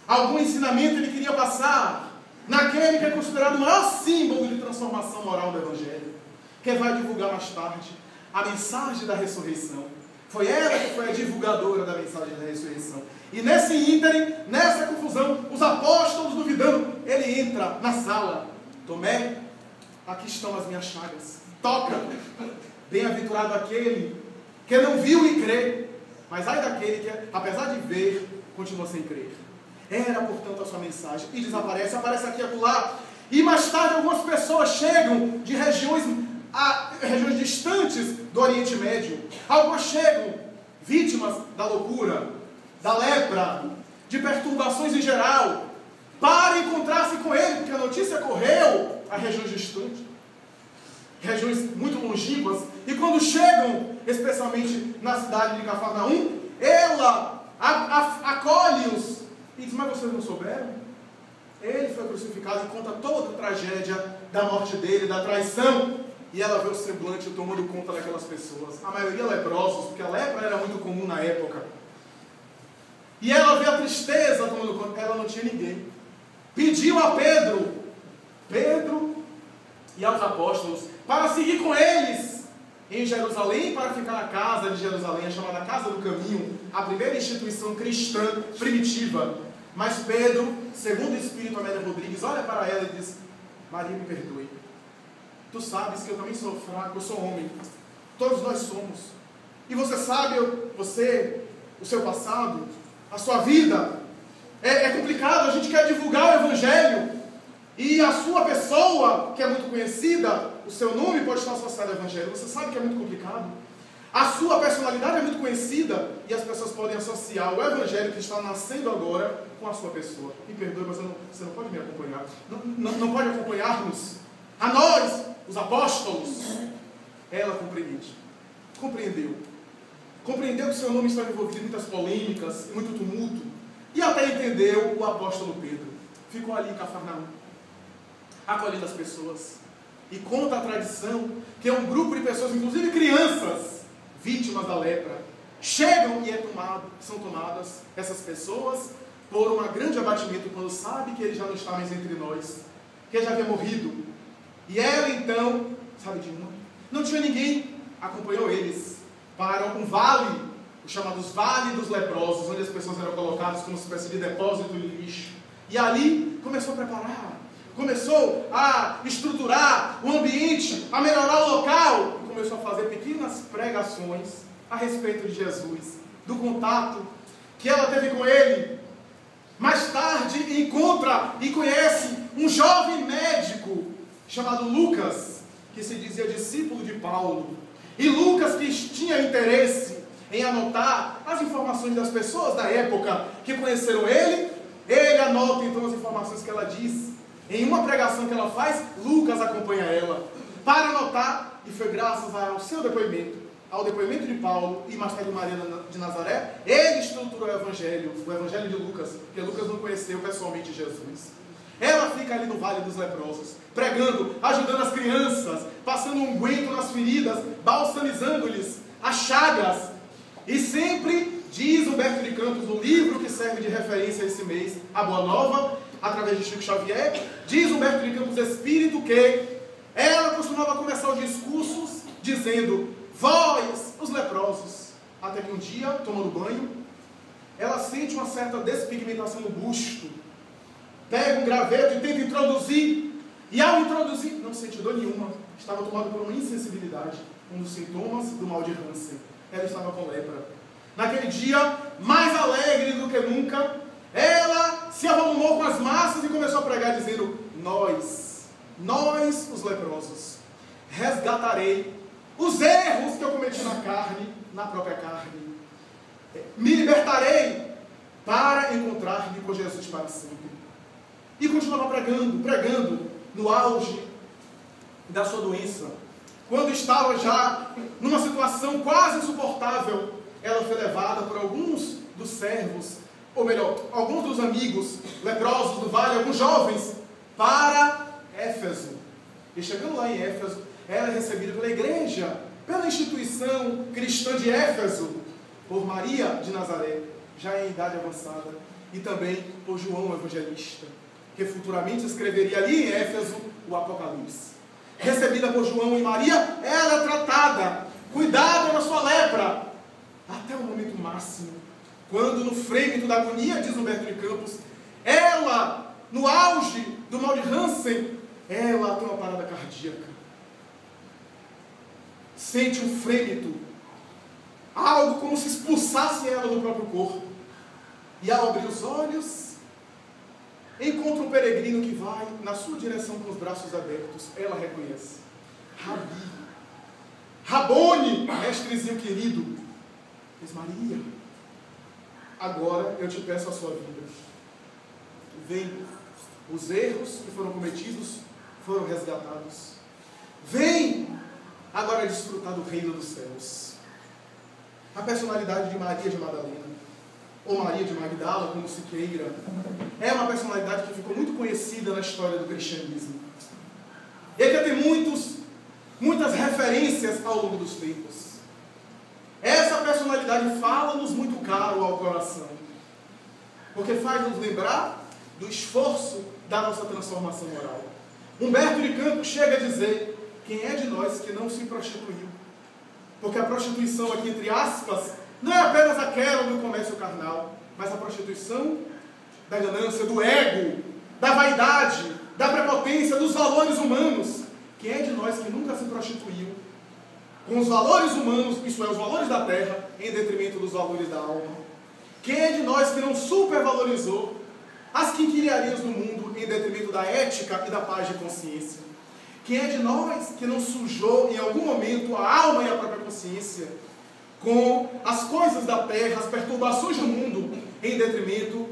Algum ensinamento ele queria passar naquele que é considerado o maior símbolo de transformação moral do Evangelho, que vai divulgar mais tarde a mensagem da ressurreição. Foi ela que foi a divulgadora da mensagem da ressurreição. E nesse ínterim, nessa confusão, os apóstolos duvidando, ele entra na sala. Tomé, aqui estão as minhas chagas. Toca. Bem-aventurado aquele que não viu e crê. Mas ai daquele que, apesar de ver, continua sem crer. Era, portanto, a sua mensagem. E desaparece, aparece aqui e acolá. E mais tarde algumas pessoas chegam de regiões distantes do Oriente Médio. Algumas chegam vítimas da loucura, da lepra, de perturbações em geral, para encontrar-se com ele, porque a notícia correu a regiões distantes, regiões muito longínquas, e quando chegam, especialmente na cidade de Cafarnaum, ela acolhe-os e diz, mas vocês não souberam? Ele foi crucificado e conta toda a tragédia da morte dele, da traição. E ela vê o semblante tomando conta daquelas pessoas. A maioria leprosos, porque a lepra era muito comum na época. E ela vê a tristeza tomando conta. Ela não tinha ninguém. Pediu a Pedro e aos apóstolos para seguir com eles em Jerusalém, para ficar na casa de Jerusalém, a chamada Casa do Caminho, a primeira instituição cristã primitiva. Mas Pedro, segundo o Espírito Amélia Rodrigues, olha para ela e diz, Maria, me perdoe. Tu sabes que eu também sou fraco, eu sou homem. Todos nós somos. E você sabe, o seu passado, a sua vida. É complicado, a gente quer divulgar o Evangelho. E a sua pessoa, que é muito conhecida, o seu nome pode estar associado ao Evangelho. Você sabe que é muito complicado. A sua personalidade é muito conhecida e as pessoas podem associar o Evangelho que está nascendo agora com a sua pessoa. Me perdoe, mas você não pode me acompanhar. Não pode acompanhar-nos. A nós, os apóstolos. Ela compreendeu que seu nome estava envolvido em muitas polêmicas, em muito tumulto, e até entendeu o apóstolo Pedro. Ficou ali em Cafarnaum, acolhendo as pessoas, e conta a tradição que é um grupo de pessoas, inclusive crianças, vítimas da lepra, chegam e são tomadas essas pessoas por um grande abatimento quando sabe que ele já não está mais entre nós, que ele já havia morrido. E ela então, sabe de uma? Não tinha ninguém, acompanhou eles para um vale, os chamados Vale dos Leprosos, onde as pessoas eram colocadas como uma espécie de depósito de lixo. E ali começou a preparar, começou a estruturar o ambiente, a melhorar o local, e começou a fazer pequenas pregações a respeito de Jesus, do contato que ela teve com ele. Mais tarde encontra e conhece um jovem médico chamado Lucas, que se dizia discípulo de Paulo. E Lucas, que tinha interesse em anotar as informações das pessoas da época que conheceram ele anota então as informações que ela diz. Em uma pregação que ela faz, Lucas acompanha ela para anotar, e foi graças ao seu depoimento, ao depoimento de Paulo e mais tarde de Maria de Nazaré, ele estruturou o Evangelho de Lucas, porque Lucas não conheceu pessoalmente Jesus. Ela fica ali no Vale dos Leprosos, pregando, ajudando as crianças, passando um unguento nas feridas, balsamizando-lhes as chagas. E sempre, diz Humberto de Campos, no livro que serve de referência esse mês, A Boa Nova, através de Chico Xavier, diz Humberto de Campos Espírito que ela costumava começar os discursos dizendo, vós, os leprosos, até que um dia, tomando banho, ela sente uma certa despigmentação no busto, pega um graveto e tenta introduzir, e ao introduzir, não sente dor nenhuma, estava tomada por uma insensibilidade, um dos sintomas do mal de Hansen. Ela estava com lepra. Naquele dia, mais alegre do que nunca, ela se avolumou com as massas e começou a pregar dizendo, nós, os leprosos, resgatarei os erros que eu cometi na carne, na própria carne, me libertarei para encontrar-me com Jesus para sempre. E continuava pregando no auge da sua doença. Quando estava já numa situação quase insuportável, ela foi levada por alguns dos servos ou melhor, alguns dos amigos leprosos do vale, alguns jovens, para Éfeso. E chegando lá em Éfeso, ela é recebida pela igreja, pela instituição cristã de Éfeso, por Maria de Nazaré, já em idade avançada, e também por João o Evangelista, que futuramente escreveria ali em Éfeso o Apocalipse. Recebida por João e Maria, ela é tratada, cuidada na sua lepra, até o momento máximo, quando no frêmito da agonia, diz Humberto de Campos, ela, no auge do mal de Hansen, ela tem uma parada cardíaca. Sente um frêmito, algo como se expulsasse ela do próprio corpo. E ao abrir os olhos, encontra um peregrino que vai na sua direção com os braços abertos. Ela reconhece. Rabi, Rabone, mestrezinho querido. Diz: Maria, agora eu te peço a sua vida. Vem, os erros que foram cometidos foram resgatados. Vem agora desfrutar do reino dos céus. A personalidade de Maria de Madalena, ou Maria de Magdala, como se queira, é uma personalidade que ficou muito conhecida na história do cristianismo. E que tem muitas referências ao longo dos tempos. Essa personalidade fala-nos muito caro ao coração, porque faz-nos lembrar do esforço da nossa transformação moral. Humberto de Campos chega a dizer: quem é de nós que não se prostituiu? Porque a prostituição aqui, entre aspas, não é apenas aquela do comércio carnal, mas a prostituição da ganância, do ego, da vaidade, da prepotência, dos valores humanos. Quem é de nós que nunca se prostituiu com os valores humanos, isso é, os valores da terra, em detrimento dos valores da alma? Quem é de nós que não supervalorizou as quinquilharias do mundo em detrimento da ética e da paz de consciência? Quem é de nós que não sujou em algum momento a alma e a própria consciência com as coisas da terra, as perturbações do mundo, em detrimento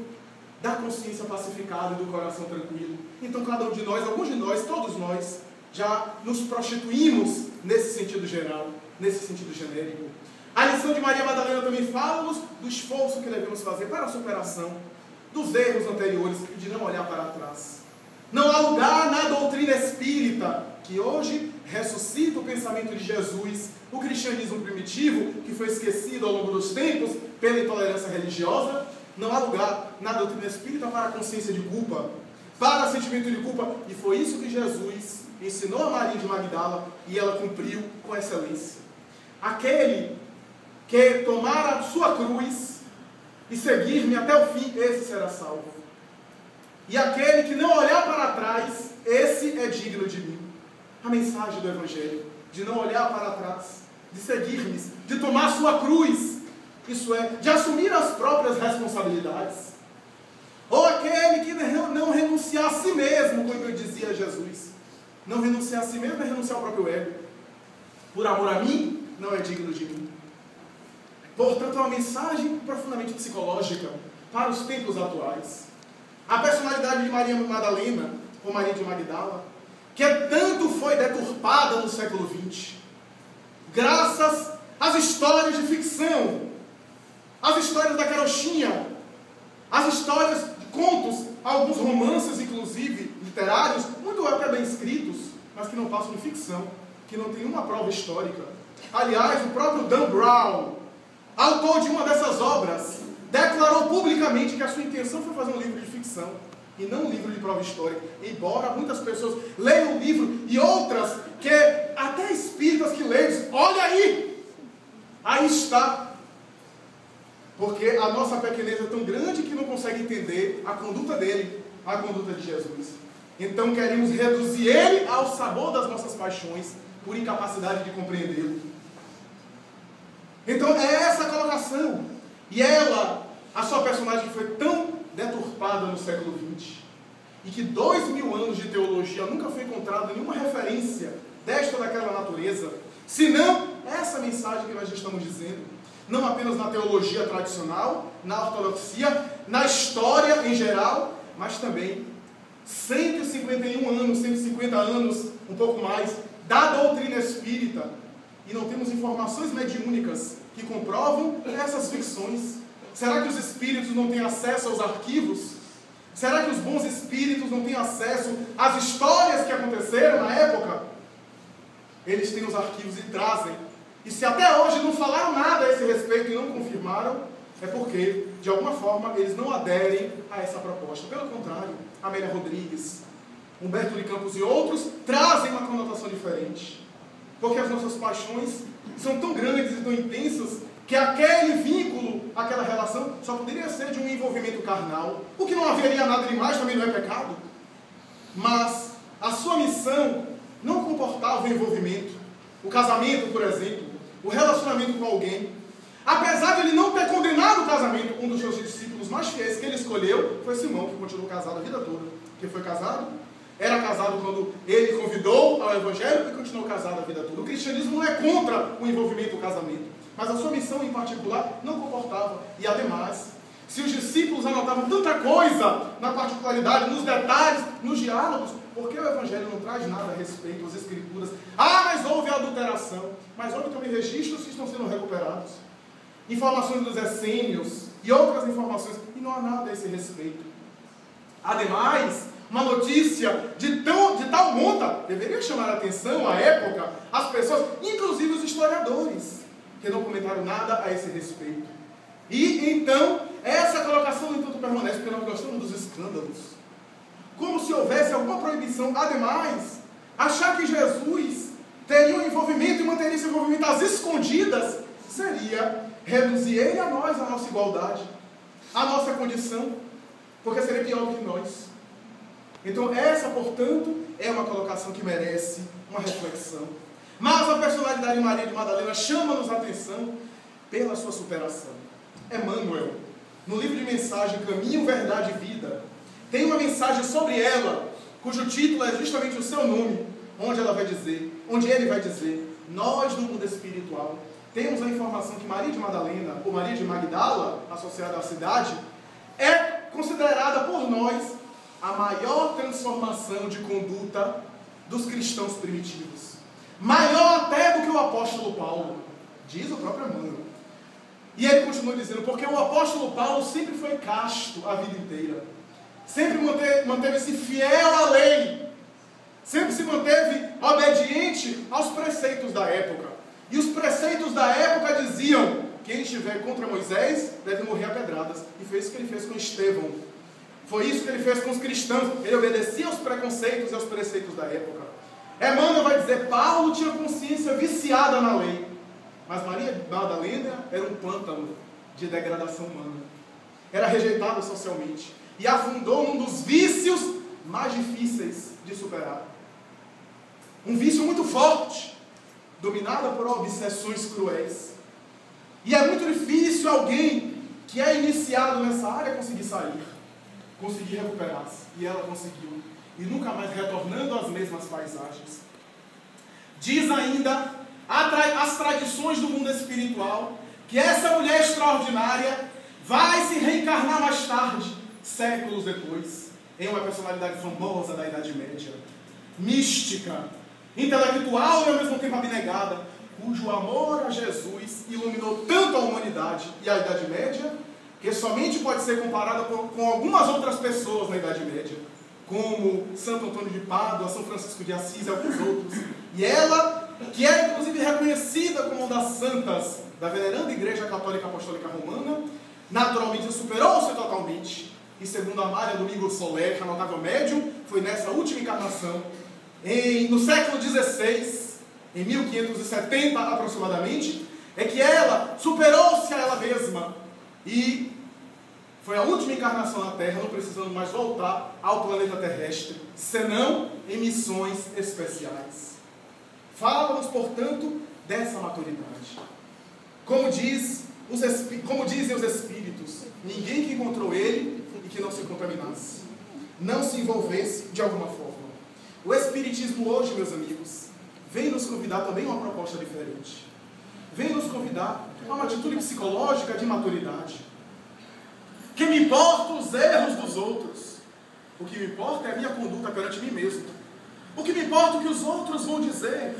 da consciência pacificada e do coração tranquilo? Então cada um de nós, alguns de nós, todos nós, já nos prostituímos nesse sentido geral, nesse sentido genérico. A lição de Maria Madalena também fala-nos do esforço que devemos fazer para a superação dos erros anteriores e de não olhar para trás. Não há lugar na doutrina espírita, que hoje ressuscita o pensamento de Jesus, o cristianismo primitivo, que foi esquecido ao longo dos tempos pela intolerância religiosa. Não há lugar na doutrina espírita para a consciência de culpa, para o sentimento de culpa. E foi isso que Jesus ensinou a Maria de Magdala e ela cumpriu com excelência. Aquele que tomar a sua cruz e seguir-me até o fim, esse será salvo. E aquele que não olhar para trás, esse é digno de mim. A mensagem do Evangelho, de não olhar para trás, de seguir-me, de tomar sua cruz, isso é, de assumir as próprias responsabilidades. Ou aquele que não renunciar a si mesmo, como eu dizia Jesus. Não renunciar a si mesmo é renunciar ao próprio ego. Por amor a mim, não é digno de mim. Portanto, é uma mensagem profundamente psicológica para os tempos atuais. A personalidade de Maria Madalena, ou Maria de Magdala, que tanto foi deturpada no século XX, graças às histórias de ficção, às histórias da carochinha, às histórias de contos, alguns romances, inclusive, literários, muito até bem escritos, mas que não passam de ficção, que não tem uma prova histórica. Aliás, o próprio Dan Brown, autor de uma dessas obras, declarou publicamente que a sua intenção foi fazer um livro de ficção e não um livro de prova histórica. Embora muitas pessoas leiam o livro e outras, que até espíritas que leem, olha aí! Aí está. Porque a nossa pequenez é tão grande que não consegue entender a conduta dele, a conduta de Jesus. Então queremos reduzir ele ao sabor das nossas paixões, por incapacidade de compreendê-lo. Então é essa a colocação. E ela, a sua personagem que foi tão deturpada no século XX, e que 2000 anos de teologia nunca foi encontrada nenhuma referência desta ou daquela natureza, senão essa mensagem que nós estamos dizendo, não apenas na teologia tradicional, na ortodoxia, na história em geral, mas também 151 anos, 150 anos, um pouco mais, da doutrina espírita, e não temos informações mediúnicas que comprovam essas ficções. Será que os espíritos não têm acesso aos arquivos? Será que os bons espíritos não têm acesso às histórias que aconteceram na época? Eles têm os arquivos e trazem. E se até hoje não falaram nada a esse respeito e não confirmaram, é porque, de alguma forma, eles não aderem a essa proposta. Pelo contrário, Amélia Rodrigues, Humberto de Campos e outros trazem uma conotação diferente. Porque as nossas paixões são tão grandes e tão intensas que aquele vínculo, aquela relação, só poderia ser de um envolvimento carnal. O que não haveria nada demais, também não é pecado. Mas a sua missão não comportava o envolvimento. O casamento, por exemplo, o relacionamento com alguém. Apesar de ele não ter condenado o casamento, um dos seus discípulos mais fiéis que ele escolheu foi Simão, que continuou casado a vida toda. Que foi casado, era casado quando ele convidou ao Evangelho e continuou casado a vida toda. O cristianismo não é contra o envolvimento, o casamento. Mas a sua missão em particular não comportava. E ademais, se os discípulos anotavam tanta coisa na particularidade, nos detalhes, nos diálogos, por que o Evangelho não traz nada a respeito às Escrituras? Ah, mas houve adulteração. Mas houve também registros que estão sendo recuperados. Informações dos essênios e outras informações. E não há nada a esse respeito. Ademais, uma notícia de tal monta deveria chamar a atenção, à época, as pessoas, inclusive os historiadores, que não comentaram nada a esse respeito. E então, essa colocação no entanto permanece, porque nós gostamos dos escândalos. Como se houvesse alguma proibição. Ademais, achar que Jesus teria um envolvimento e manteria esse envolvimento às escondidas, seria reduzir ele a nós, a nossa igualdade, a nossa condição, porque seria pior do que nós. Então essa, portanto, é uma colocação que merece uma reflexão. Mas a personalidade de Maria de Madalena chama-nos a atenção pela sua superação. Emmanuel, no livro de mensagem Caminho, Verdade e Vida, tem uma mensagem sobre ela, cujo título é justamente o seu nome, onde ele vai dizer, nós no mundo espiritual temos a informação que Maria de Madalena, ou Maria de Magdala, associada à cidade, é considerada por nós a maior transformação de conduta dos cristãos primitivos. Maior até do que o apóstolo Paulo, diz o próprio Emmanuel. E ele continua dizendo, porque o apóstolo Paulo sempre foi casto a vida inteira. Sempre manteve-se fiel à lei. Sempre se manteve obediente aos preceitos da época. E os preceitos da época diziam, quem estiver contra Moisés deve morrer a pedradas. E foi isso que ele fez com Estevão. Foi isso que ele fez com os cristãos. Ele obedecia aos preconceitos e aos preceitos da época. Emmanuel vai dizer, Paulo tinha consciência viciada na lei. Mas Maria Madalena era um pântano de degradação humana. Era rejeitada socialmente. E afundou num dos vícios mais difíceis de superar. Um vício muito forte, dominado por obsessões cruéis. E é muito difícil alguém que é iniciado nessa área conseguir sair, conseguir recuperar-se. E ela conseguiu. E nunca mais retornando às mesmas paisagens. Diz ainda as tradições do mundo espiritual que essa mulher extraordinária vai se reencarnar mais tarde, séculos depois, em uma personalidade famosa da Idade Média, mística, intelectual e ao mesmo tempo abnegada, cujo amor a Jesus iluminou tanto a humanidade e a Idade Média, que somente pode ser comparada com algumas outras pessoas na Idade Média, como Santo Antônio de Pádua, São Francisco de Assis e alguns outros. E ela, que é inclusive reconhecida como uma das santas da veneranda Igreja Católica Apostólica Romana, naturalmente superou-se totalmente. E segundo Amália Domingo Soler, a notável médium, foi nessa última encarnação, no século XVI, em 1570 aproximadamente, é que ela superou-se a ela mesma e foi a última encarnação na Terra, não precisando mais voltar ao planeta terrestre, senão em missões especiais. Fala-nos, portanto, dessa maturidade. Como dizem os Espíritos, ninguém que encontrou ele e que não se contaminasse, não se envolvesse de alguma forma. O Espiritismo hoje, meus amigos, vem nos convidar também a uma proposta diferente. Vem nos convidar a uma atitude psicológica de maturidade. Que me importam os erros dos outros. O que me importa é a minha conduta perante mim mesmo. O que me importa é o que os outros vão dizer.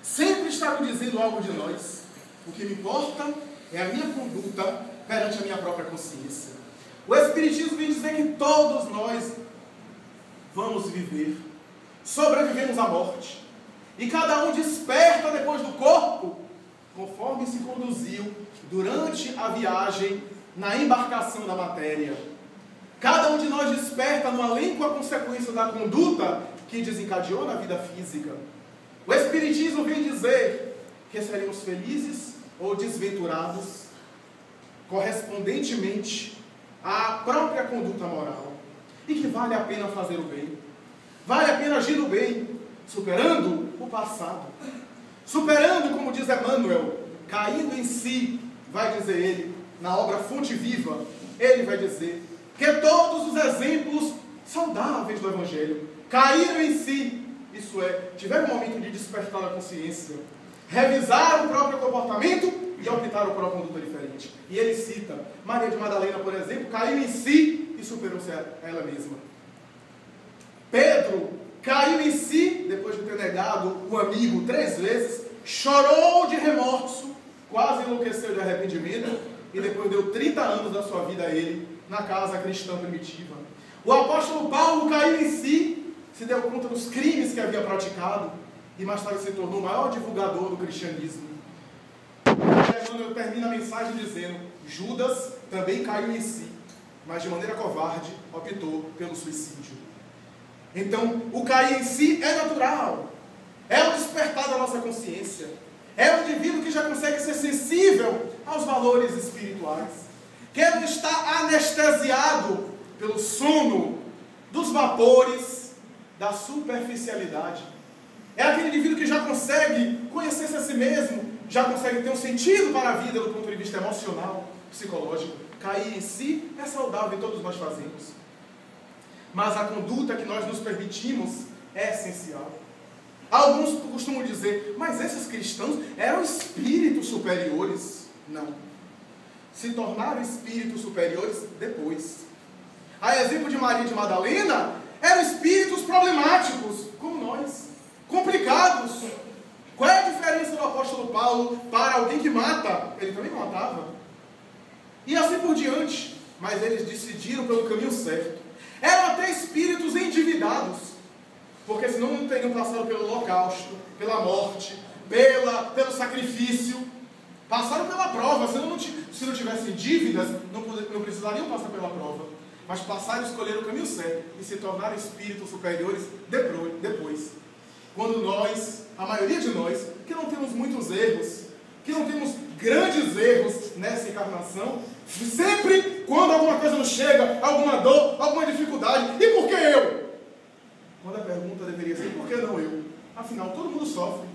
Sempre estarão dizendo algo de nós. O que me importa é a minha conduta perante a minha própria consciência. O Espiritismo vem dizer que todos nós vamos viver, sobrevivemos à morte, e cada um desperta depois do corpo, conforme se conduziu durante a viagem na embarcação da matéria. Cada um de nós desperta no além com a consequência da conduta que desencadeou na vida física. O Espiritismo vem dizer que seremos felizes ou desventurados correspondentemente à própria conduta moral, e que vale a pena fazer o bem, vale a pena agir no bem, superando o passado, superando, como diz Emmanuel, caindo em si, vai dizer ele, na obra Fonte Viva, ele vai dizer que todos os exemplos saudáveis do Evangelho caíram em si, isso é, tiveram um momento de despertar a consciência, revisar o próprio comportamento e optar por uma conduta diferente. E ele cita, Maria de Madalena, por exemplo, caiu em si e superou-se a ela mesma. Pedro caiu em si, depois de ter negado o amigo 3 vezes, chorou de remorso, quase enlouqueceu de arrependimento, e depois deu 30 anos da sua vida a ele, na casa cristã primitiva. O apóstolo Paulo caiu em si, se deu conta dos crimes que havia praticado, e mais tarde se tornou o maior divulgador do cristianismo. Emmanuel termina a mensagem dizendo, Judas também caiu em si, mas de maneira covarde optou pelo suicídio. Então, o cair em si é natural, é o despertar da nossa consciência, é o indivíduo que já consegue ser sensível aos valores espirituais, que não está anestesiado pelo sono dos vapores da superficialidade. É aquele indivíduo que já consegue conhecer-se a si mesmo, já consegue ter um sentido para a vida do ponto de vista emocional, psicológico. Cair em si é saudável e todos nós fazemos. Mas a conduta que nós nos permitimos é essencial. Alguns costumam dizer, mas esses cristãos eram espíritos superiores. Não. Se tornaram espíritos superiores depois. A exemplo de Maria de Madalena, eram espíritos problemáticos, como nós, complicados. Qual é a diferença do apóstolo Paulo para alguém que mata? Ele também matava. E assim por diante. Mas eles decidiram pelo caminho certo. Eram até espíritos endividados, porque senão não teriam passado pelo holocausto, pela morte, pelo sacrifício. Passaram pela prova, se não tivessem dívidas, não precisariam passar pela prova. Mas passaram e escolheram o caminho certo e se tornaram espíritos superiores depois. Quando nós, a maioria de nós, que não temos muitos erros, que não temos grandes erros nessa encarnação, sempre quando alguma coisa nos chega, alguma dor, alguma dificuldade, e por que eu? Quando a pergunta deveria ser, por que não eu? Afinal, todo mundo sofre.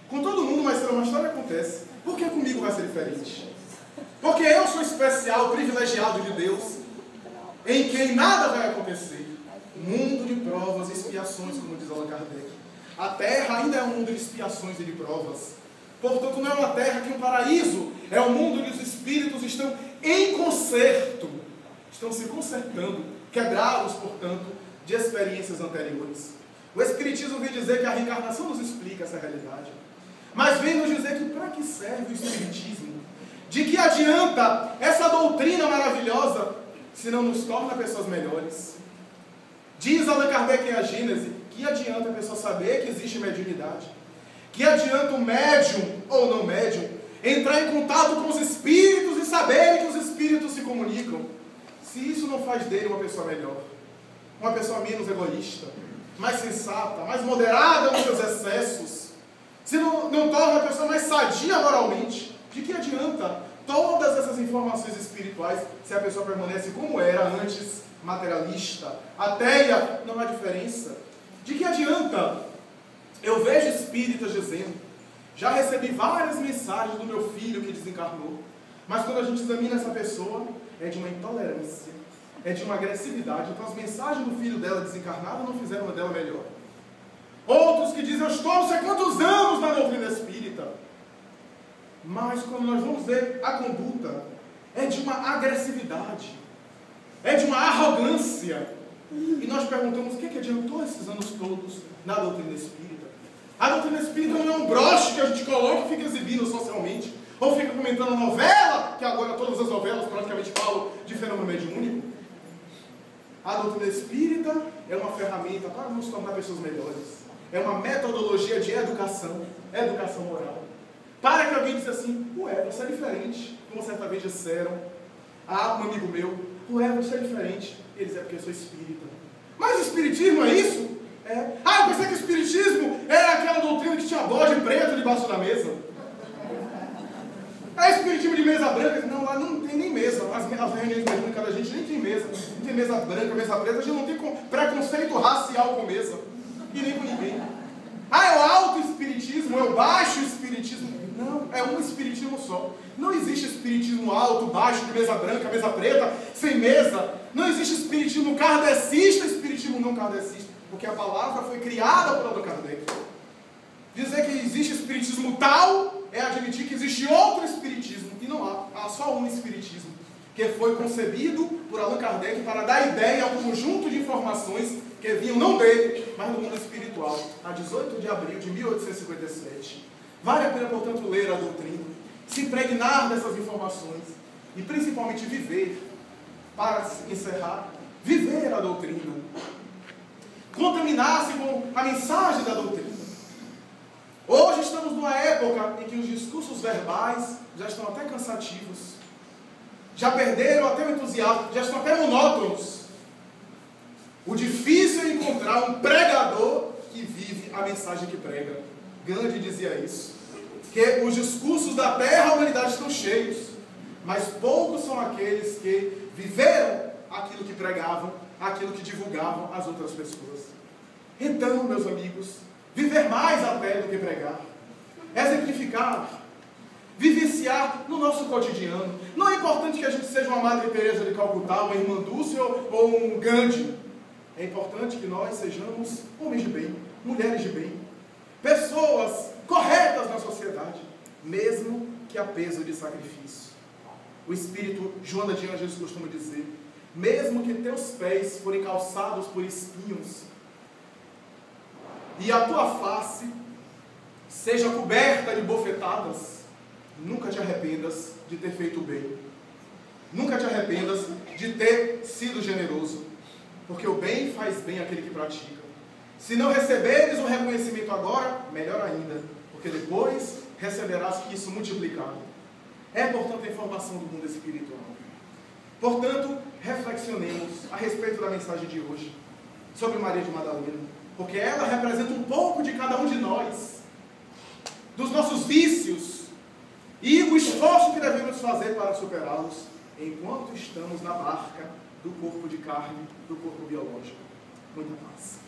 Com todo mundo, mas uma história acontece. Por que comigo vai ser diferente? Porque eu sou especial, privilegiado de Deus, em quem nada vai acontecer. Mundo de provas e expiações, como diz Allan Kardec. A Terra ainda é um mundo de expiações e de provas. Portanto, não é uma terra que um paraíso, é um mundo onde os espíritos estão em conserto, estão se consertando, quebrados, portanto, de experiências anteriores. O Espiritismo vem dizer que a reencarnação nos explica essa realidade, mas vem nos dizer que para que serve o Espiritismo? De que adianta essa doutrina maravilhosa se não nos torna pessoas melhores? Diz Allan Kardec em A Gênese, que adianta a pessoa saber que existe mediunidade? Que adianta o médium ou não médium entrar em contato com os espíritos e saberem que os espíritos se comunicam, se isso não faz dele uma pessoa melhor, uma pessoa menos egoísta, mais sensata, mais moderada nos seus excessos, se não torna a pessoa mais sadia moralmente? De que adianta todas essas informações espirituais se a pessoa permanece como era antes, materialista, ateia? Não há diferença. De que adianta? Eu vejo espíritas dizendo, já recebi várias mensagens do meu filho que desencarnou, mas quando a gente examina essa pessoa, é de uma intolerância, é de uma agressividade. Então as mensagens do filho dela desencarnado não fizeram dela melhor. Outros que dizem, eu estou não sei quantos anos na doutrina espírita, mas quando nós vamos ver a conduta, é de uma agressividade, é de uma arrogância. E nós perguntamos, o que adiantou esses anos todos na doutrina espírita? A doutrina espírita não é um broche que a gente coloca e fica exibindo socialmente, ou fica comentando novela que agora todas as novelas praticamente falam de fenômeno mediúnico. A doutrina espírita é uma ferramenta para nos tornar pessoas melhores. É uma metodologia de educação moral. Para que alguém disse assim, ué, você é diferente. Como certa vez disseram a um amigo meu, ué, você é diferente. Eles é porque eu sou espírita. Mas o espiritismo é isso? É. Ah, eu pensei que o espiritismo era aquela doutrina que tinha bode preto debaixo da mesa. É espiritismo de mesa branca? Não, lá não tem nem mesa. As reuniões mediúnicas da gente nem tem mesa. Não tem mesa branca, mesa preta. A gente não tem preconceito racial com mesa. E nem com ninguém. Ah, é o alto espiritismo, é o baixo espiritismo. Não, é um espiritismo só. Não existe espiritismo alto, baixo, de mesa branca, mesa preta, sem mesa. Não existe espiritismo kardecista, espiritismo não kardecista. Porque a palavra foi criada por Allan Kardec. Dizer que existe espiritismo tal é admitir que existe outro espiritismo. E não há só um espiritismo. Que foi concebido por Allan Kardec para dar ideia a um conjunto de informações que vinham não dele, mas do mundo espiritual, a 18 de abril de 1857. Vale a pena, portanto, ler a doutrina, se impregnar dessas informações e principalmente viver, para encerrar, viver a doutrina. Contaminar-se com a mensagem da doutrina. Hoje estamos numa época em que os discursos verbais já estão até cansativos, já perderam até o entusiasmo, já estão até monótonos. O difícil é encontrar um pregador que vive a mensagem que prega. Gandhi dizia isso, que os discursos da terra, a humanidade estão cheios, mas poucos são aqueles que viveram aquilo que pregavam, aquilo que divulgavam às outras pessoas. Então, meus amigos, viver mais até do que pregar, exemplificar, vivenciar no nosso cotidiano. Não é importante que a gente seja uma Madre Teresa de Calcutá, uma Irmã Dulce ou um Gandhi. É importante que nós sejamos homens de bem, mulheres de bem, pessoas corretas na sociedade, mesmo que a peso de sacrifício. O Espírito Joana de Ângeles costuma dizer, mesmo que teus pés forem calçados por espinhos, e a tua face seja coberta de bofetadas, nunca te arrependas de ter feito o bem. Nunca te arrependas de ter sido generoso, porque o bem faz bem àquele que pratica. Se não receberes o reconhecimento agora, melhor ainda, porque depois receberás isso multiplicado. É, portanto, a informação do mundo espiritual. Portanto, reflexionemos a respeito da mensagem de hoje, sobre Maria de Madalena, porque ela representa um pouco de cada um de nós, dos nossos vícios, e o esforço que devemos fazer para superá-los, enquanto estamos na barca do corpo de carne, do corpo biológico. Muita paz.